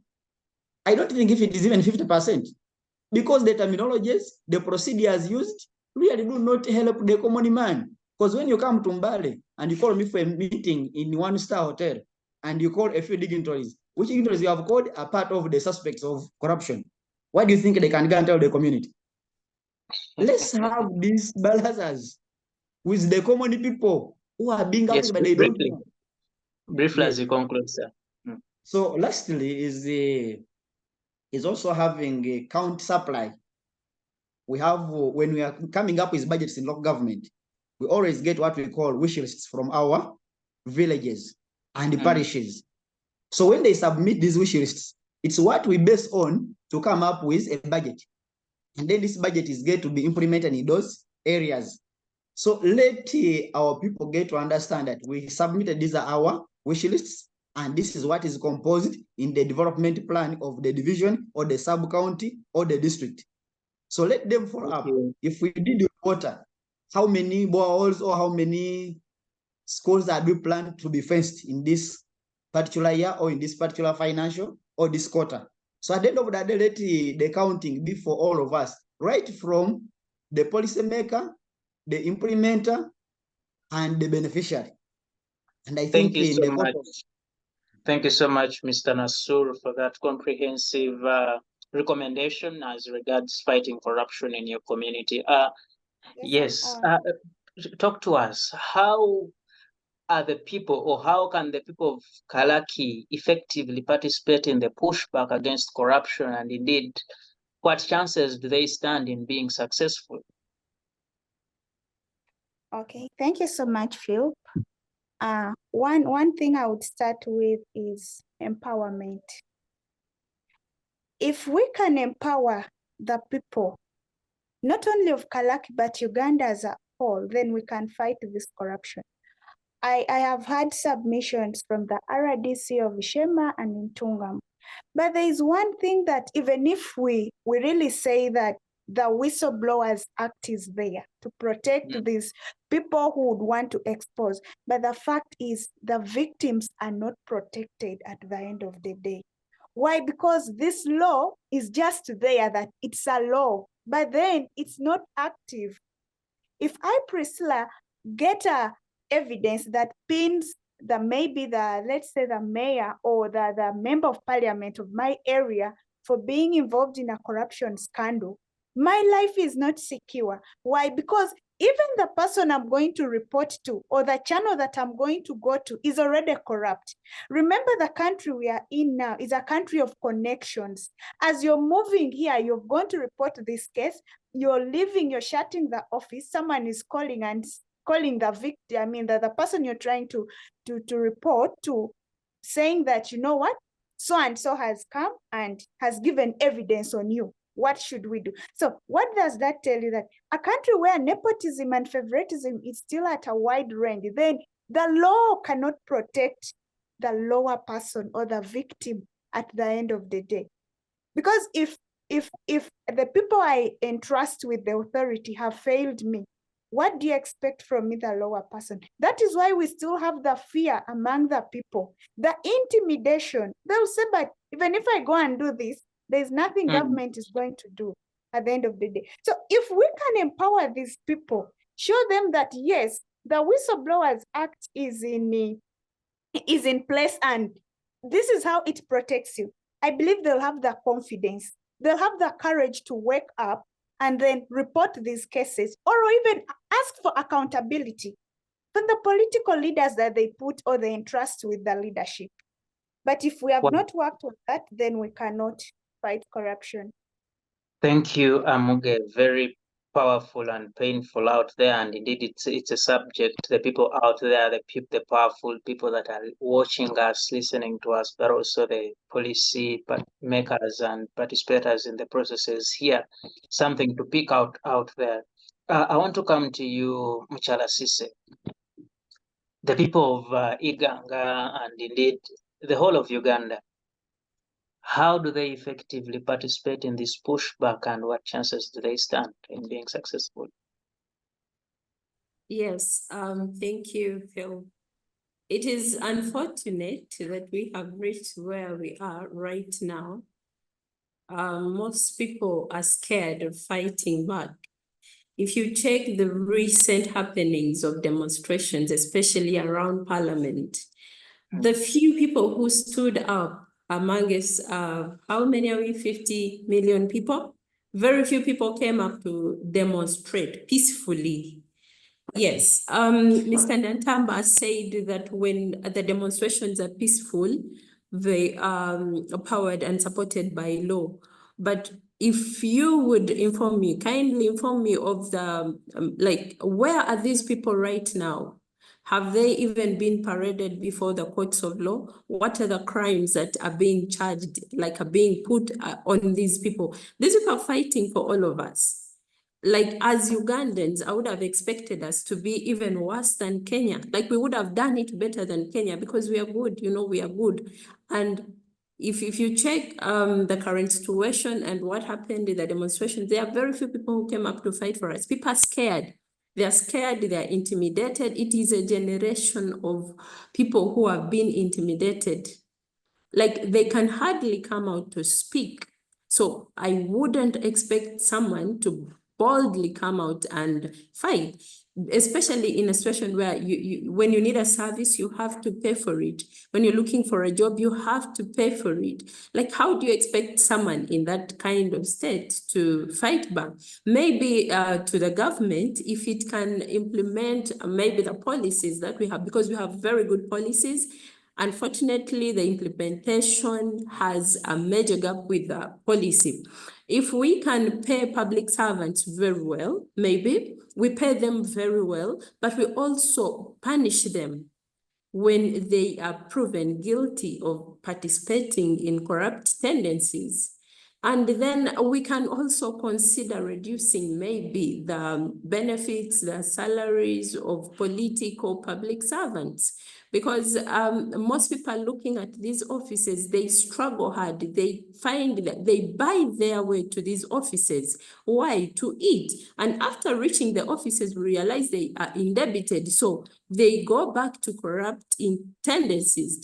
I don't think if it is even 50%. Because the terminologies, the procedures used, really do not help the common man. Because when you come to Mbale and you call me for a meeting in one-star hotel and you call a few dignitaries, which dignitaries you have called are part of the suspects of corruption, what do you think they can go and tell the community? Let's have these balances with the common people who are being affected, but they don't know. Briefly as you conclude, sir. So lastly is also having a count supply. We have, when we are coming up with budgets in local government, we always get what we call wish lists from our villages and the parishes. So when they submit these wish lists, it's what we base on to come up with a budget. And then this budget is going to be implemented in those areas. So let our people get to understand that we submitted, these are our wish lists, and this is what is composed in the development plan of the division or the sub-county or the district. So let them follow up. If we did water, how many boreholes or how many schools are we planned to be fenced in this particular year or in this particular financial or this quarter? So at the end of the day, let the counting be for all of us, right from the policy maker, the implementer, and the beneficiary. And I think Thank you so much, Mr. Nasuru, for that comprehensive recommendation as regards fighting corruption in your community. Yes, talk to us. How are the people, or how can the people of Kalaki effectively participate in the pushback against corruption, and indeed, what chances do they stand in being successful? Okay, thank you so much, Phil. One thing I would start with is empowerment. If we can empower the people, not only of Kalaki, but Uganda as a whole, then we can fight this corruption. I have had submissions from the RDC of Sheema and Ntungam. But there is one thing that even if we really say that the Whistleblowers Act is there to protect these people who would want to expose, but the fact is the victims are not protected at the end of the day. Why? Because this law is just there, that it's a law, but then it's not active. If I, Priscilla, get a evidence that pins let's say the mayor or the member of parliament of my area for being involved in a corruption scandal, my life is not secure. Why? Because even the person I'm going to report to or the channel that I'm going to go to is already corrupt. Remember, the country we are in now is a country of connections. As you're moving here, you're going to report this case, you're leaving, you're shutting the office, someone is calling the victim, I mean the person you're trying to report to, saying that, you know what, so and so has come and has given evidence on you. What should we do? So what does that tell you? That a country where nepotism and favoritism is still at a wide range, then the law cannot protect the lower person or the victim at the end of the day. Because if the people I entrust with the authority have failed me, what do you expect from me, the lower person? That is why we still have the fear among the people, the intimidation. They'll say, but even if I go and do this, there's nothing government is going to do at the end of the day. So if we can empower these people, show them that, yes, the Whistleblowers Act is in place and this is how it protects you, I believe they'll have the confidence, they'll have the courage to wake up and then report these cases, or even ask for accountability from the political leaders that they put or they entrust with the leadership. But if we have not worked on that, then we cannot fight corruption. Thank you, Amuge. Very powerful and painful out there, and indeed it's a subject. The people out there, the powerful people that are watching us, listening to us, but also the policy makers and participators in the processes here. Something to pick out there. I want to come to you, Mukyala Cissy. The people of Inganga and indeed the whole of Uganda, how do they effectively participate in this pushback, and what chances do they stand in being successful? Yes, thank you, Phil. It is unfortunate that we have reached where we are right now. Most people are scared of fighting back. if you check the recent happenings of demonstrations, especially around Parliament, the few people who stood up among us, how many are we, 50 million people? Very few people came up to demonstrate peacefully. Yes, Mr. Natamba said that when the demonstrations are peaceful, they are powered and supported by law. But if you would inform me, kindly inform me of the, like, where are these people right now? Have they even been paraded before the courts of law? What are the crimes that are being charged, like are being put on these people? These people are fighting for all of us. Like as Ugandans, I would have expected us to be even worse than Kenya. Like we would have done it better than Kenya because we are good, you know, we are good. And if you check the current situation and what happened in the demonstrations, there are very few people who came up to fight for us. People are scared. They are scared, they are intimidated. It is a generation of people who have been intimidated. Like they can hardly come out to speak. So I wouldn't expect someone to boldly come out and fight, especially in a situation where when you need a service, you have to pay for it. When you're looking for a job, you have to pay for it. Like, how do you expect someone in that kind of state to fight back? Maybe to the government, if it can implement maybe the policies that we have, because we have very good policies. Unfortunately, the implementation has a major gap with the policy. If we can pay public servants very well, maybe we pay them very well, but we also punish them when they are proven guilty of participating in corrupt tendencies. And then we can also consider reducing maybe the benefits, the salaries of political public servants. Because most people are looking at these offices, they struggle hard. They find that they buy their way to these offices. Why? To eat. And after reaching the offices, we realize they are indebted. So they go back to corrupt tendencies.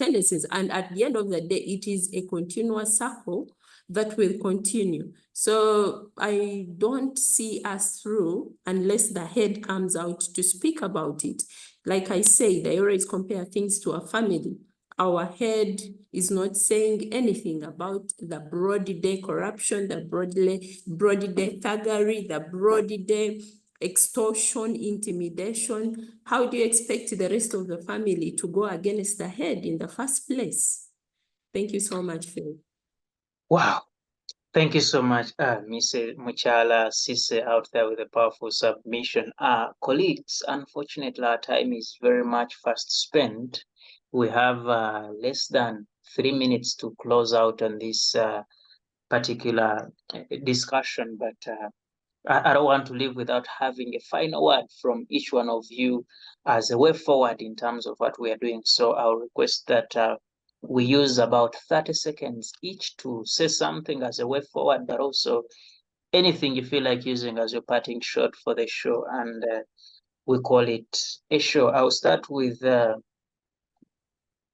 And at the end of the day, it is a continuous circle that will continue. So I don't see us through unless the head comes out to speak about it. Like I said, I always compare things to a family. Our head is not saying anything about the broad day corruption, the broad day thuggery, the broad day extortion, intimidation. How do you expect the rest of the family to go against the head in the first place? Thank you so much, Phil. Wow. Thank you so much, Ms. Mukyala Cissy out there with a powerful submission. Colleagues, unfortunately, our time is very much fast spent. We have less than 3 minutes to close out on this particular discussion, but I don't want to leave without having a final word from each one of you as a way forward in terms of what we are doing. So I'll request that we use about 30 seconds each to say something as a way forward, but also anything you feel like using as your parting shot for the show, and we call it a show. I'll start with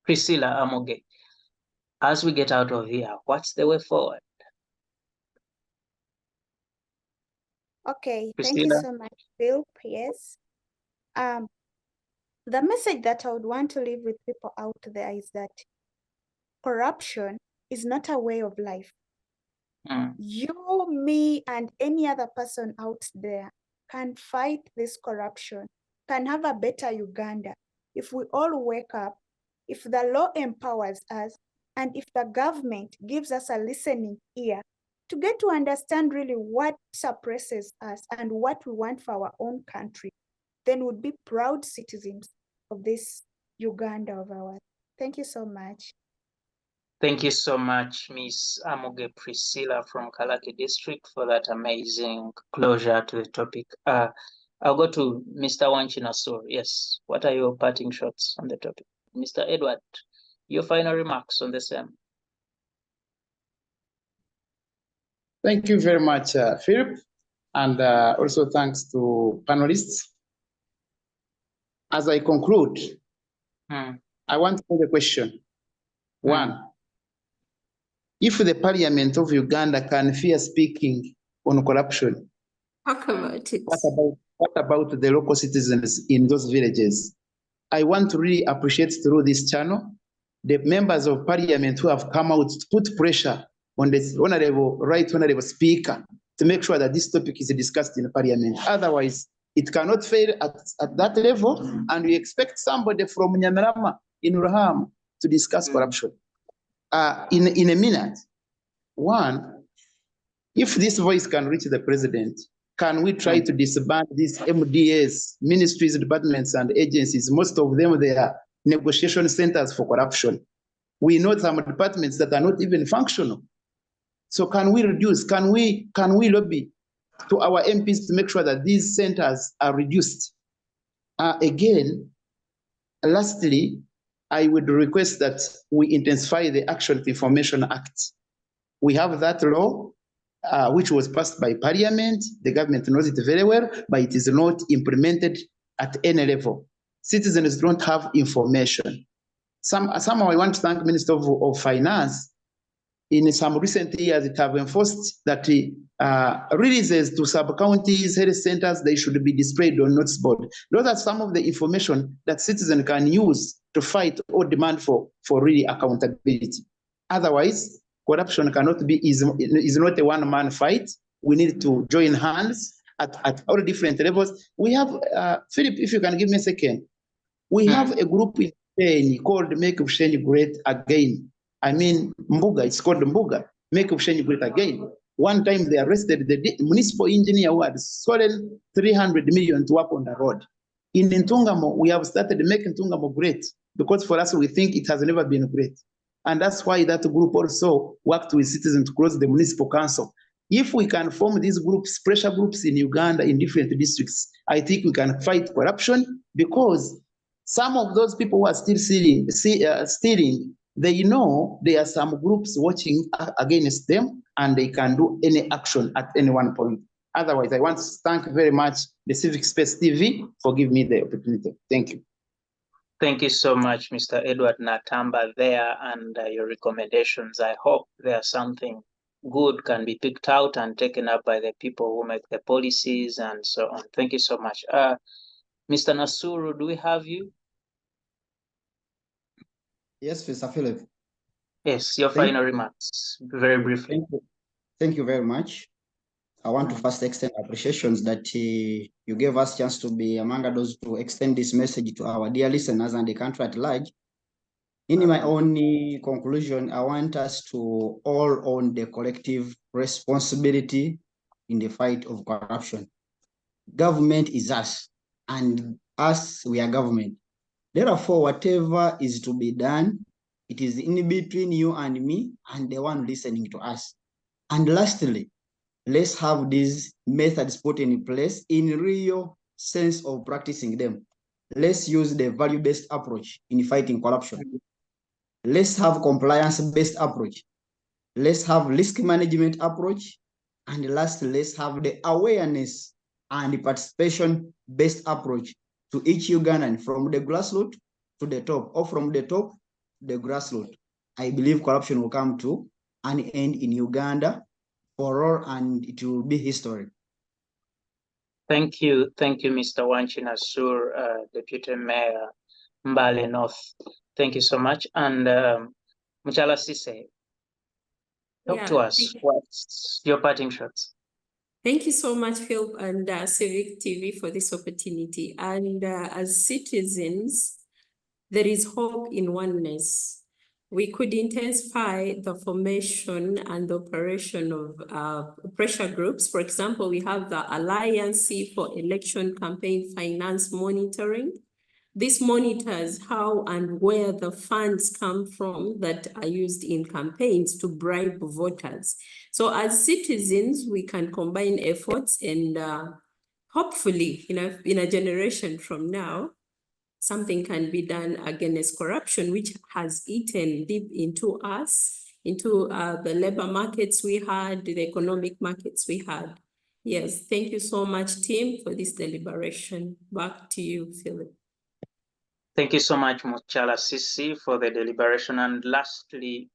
Priscilla Amuge. As we get out of here, what's the way forward? Okay, Priscilla? thank you so much, Phil. Yes. The message that I would want to leave with people out there is that corruption is not a way of life. You, me, and any other person out there can fight this corruption, can have a better Uganda if we all wake up, if the law empowers us, and if the government gives us a listening ear to get to understand really what suppresses us and what we want for our own country, then we'd be proud citizens of this Uganda of ours. Thank you so much. Thank you so much, Ms. Amuge Priscilla from Kalaki District, for that amazing closure to the topic. I'll go to Mr. Wachi Nasuru. Yes, what are your parting shots on the topic? Mr. Edward, your final remarks on the same. Thank you very much, Philip, and also thanks to panelists. As I conclude, I want to pose a question. One, if the Parliament of Uganda can fear speaking on corruption, Talk about it. What about the local citizens in those villages? I want to really appreciate through this channel the members of parliament who have come out to put pressure on the right honorable speaker to make sure that this topic is discussed in parliament. Otherwise, it cannot fail at that level, and we expect somebody from Nyamirama in Raham to discuss corruption. In a minute, one, if this voice can reach the president, can we try to disband these MDAs, ministries, departments, and agencies? Most of them, they are negotiation centers for corruption. We know some departments that are not even functional. So can we reduce, can we lobby to our MPs to make sure that these centers are reduced? Again, lastly, I would request that we intensify the Action to Information Act. We have that law, which was passed by Parliament. The government knows it very well, but it is not implemented at any level. Citizens don't have information. Somehow I want to thank Minister of Finance. In some recent years, it have enforced that releases to sub-counties, health centers, they should be displayed on notice board. Those are some of the information that citizens can use to fight or demand for really accountability. Otherwise, corruption cannot be, is not a one-man fight. We need to join hands at all different levels. We have, Philip, if you can give me a second. We have a group in Sheni called Make Sheni Great Again. I mean, Mbuga, it's called Mbuga, Make Sheni Great Again. One time they arrested the municipal engineer who had stolen 300 million to work on the road. In Ntungamo, we have started making Ntungamo great, because for us, we think it has never been great. And that's why that group also worked with citizens to close the municipal council. If we can form these groups, pressure groups in Uganda, in different districts, I think we can fight corruption, because some of those people who are still stealing, they know there are some groups watching against them, and they can do any action at any one point. Otherwise, I want to thank very much the Civic Space TV for giving me the opportunity. Thank you. Thank you so much, Mr. Edward Natamba there, and your recommendations. I hope there's something good can be picked out and taken up by the people who make the policies and so on. Thank you so much. Mr. Nasuru, do we have you? Yes, Mr. Philip. Yes, your final remarks, very briefly. Thank you very much. I want to first extend appreciations that you gave us a chance to be among those to extend this message to our dear listeners and the country at large. In my own conclusion, I want us to all own the collective responsibility in the fight of corruption. Government is us, and us, we are government. Therefore, whatever is to be done, it is in between you and me and the one listening to us. And lastly, let's have these methods put in place in real sense of practicing them. Let's use the value-based approach in fighting corruption. Let's have compliance-based approach. Let's have risk management approach. And lastly, let's have the awareness and the participation-based approach to each Ugandan, from the grassroots to the top, or from the top to the grassroots. I believe corruption will come to an end in Uganda for all, and it will be history. Thank you, Mr. Wachi Nasuru, Deputy Mayor Mbale North. Thank you so much. And Mukyala Cissy, talk to us. What's your parting shots? Thank you so much, Phil and Civic TV, for this opportunity. And as citizens, there is hope in oneness. We could intensify the formation and the operation of pressure groups. For example, we have the Alliance for Election Campaign Finance Monitoring. This monitors how and where the funds come from that are used in campaigns to bribe voters. So as citizens, we can combine efforts, and hopefully, in a generation from now, something can be done against corruption, which has eaten deep into us, into the labor markets we had, the economic markets we had. Yes, thank you so much, team, for this deliberation. Back to you, Philip. Thank you so much, Mukyala Cissy, for the deliberation. And lastly,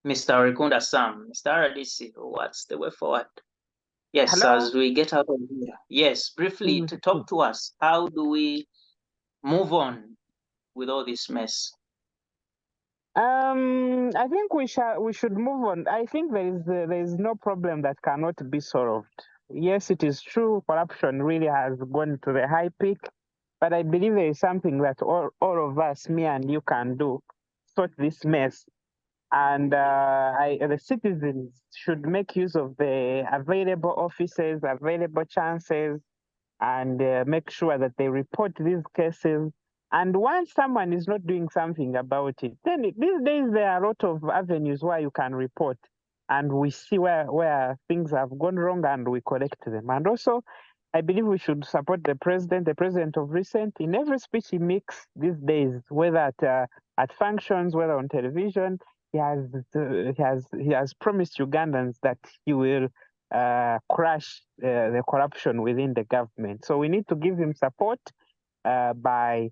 Mr. Orikunda Sam, Mr. RDC, what's the way forward? Yes, Hello? as we get out of here. Yes, briefly to talk to us. How do we move on with all this mess? I think we should move on. I think there is no problem that cannot be solved. Yes, it is true, corruption really has gone to the high peak, but I believe there is something that all of us, me and you, can do, sort this mess. And the citizens should make use of the available offices, available chances, and make sure that they report these cases. And once someone is not doing something about it, then these days there are a lot of avenues where you can report, and we see where things have gone wrong and we correct them. And also, I believe we should support the president of recent, in every speech he makes these days, whether at functions, whether on television. He has promised Ugandans that he will crush the corruption within the government. So we need to give him support by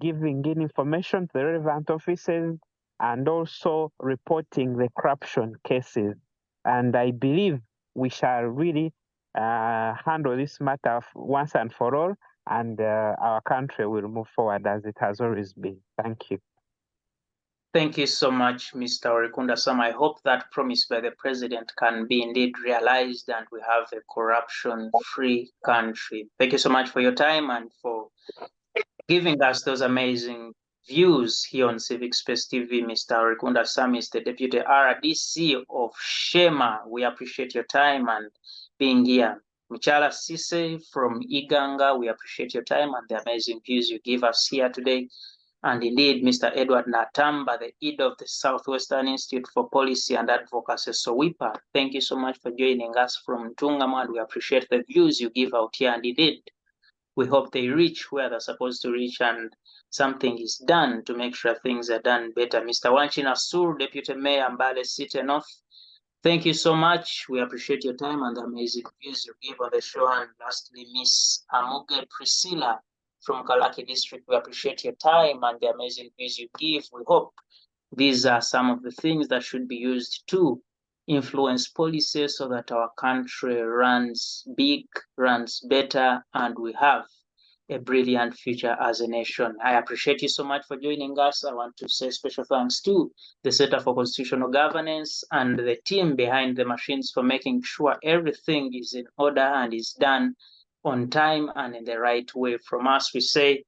giving in information to the relevant offices and also reporting the corruption cases. And I believe we shall really handle this matter once and for all, and our country will move forward as it has always been. Thank you. Thank you so much, Mr. Orikunda Sam. I hope that promise by the president can be indeed realized and we have a corruption-free country. Thank you so much for your time and for giving us those amazing views here on Civic Space TV. Mr. Orikunda Sam is the Deputy RDC of Sheema. We appreciate your time and being here. Mukyala Cissy from Inganga, we appreciate your time and the amazing views you give us here today. And indeed, Mr. Edward Natamba, the head of the Southwestern Institute for Policy and Advocacy, SOWIPA. Thank you so much for joining us from Ntungamo, and we appreciate the views you give out here. And indeed, we hope they reach where they're supposed to reach and something is done to make sure things are done better. Mr. Wachi Nasuru, Deputy Mayor Mbale City North, thank you so much. We appreciate your time and the amazing views you give on the show. And lastly, Miss Amuge Priscilla from Kalaki District, we appreciate your time and the amazing views you give. We hope these are some of the things that should be used to influence policies so that our country runs big, runs better, and we have a brilliant future as a nation. I appreciate you so much for joining us. I want to say special thanks to the Center for Constitutional Governance and the team behind the machines for making sure everything is in order and is done on time and in the right way. From us, we say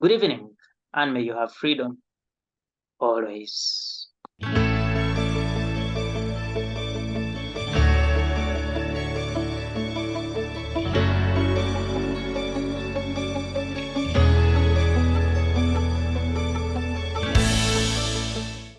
good evening and may you have freedom always.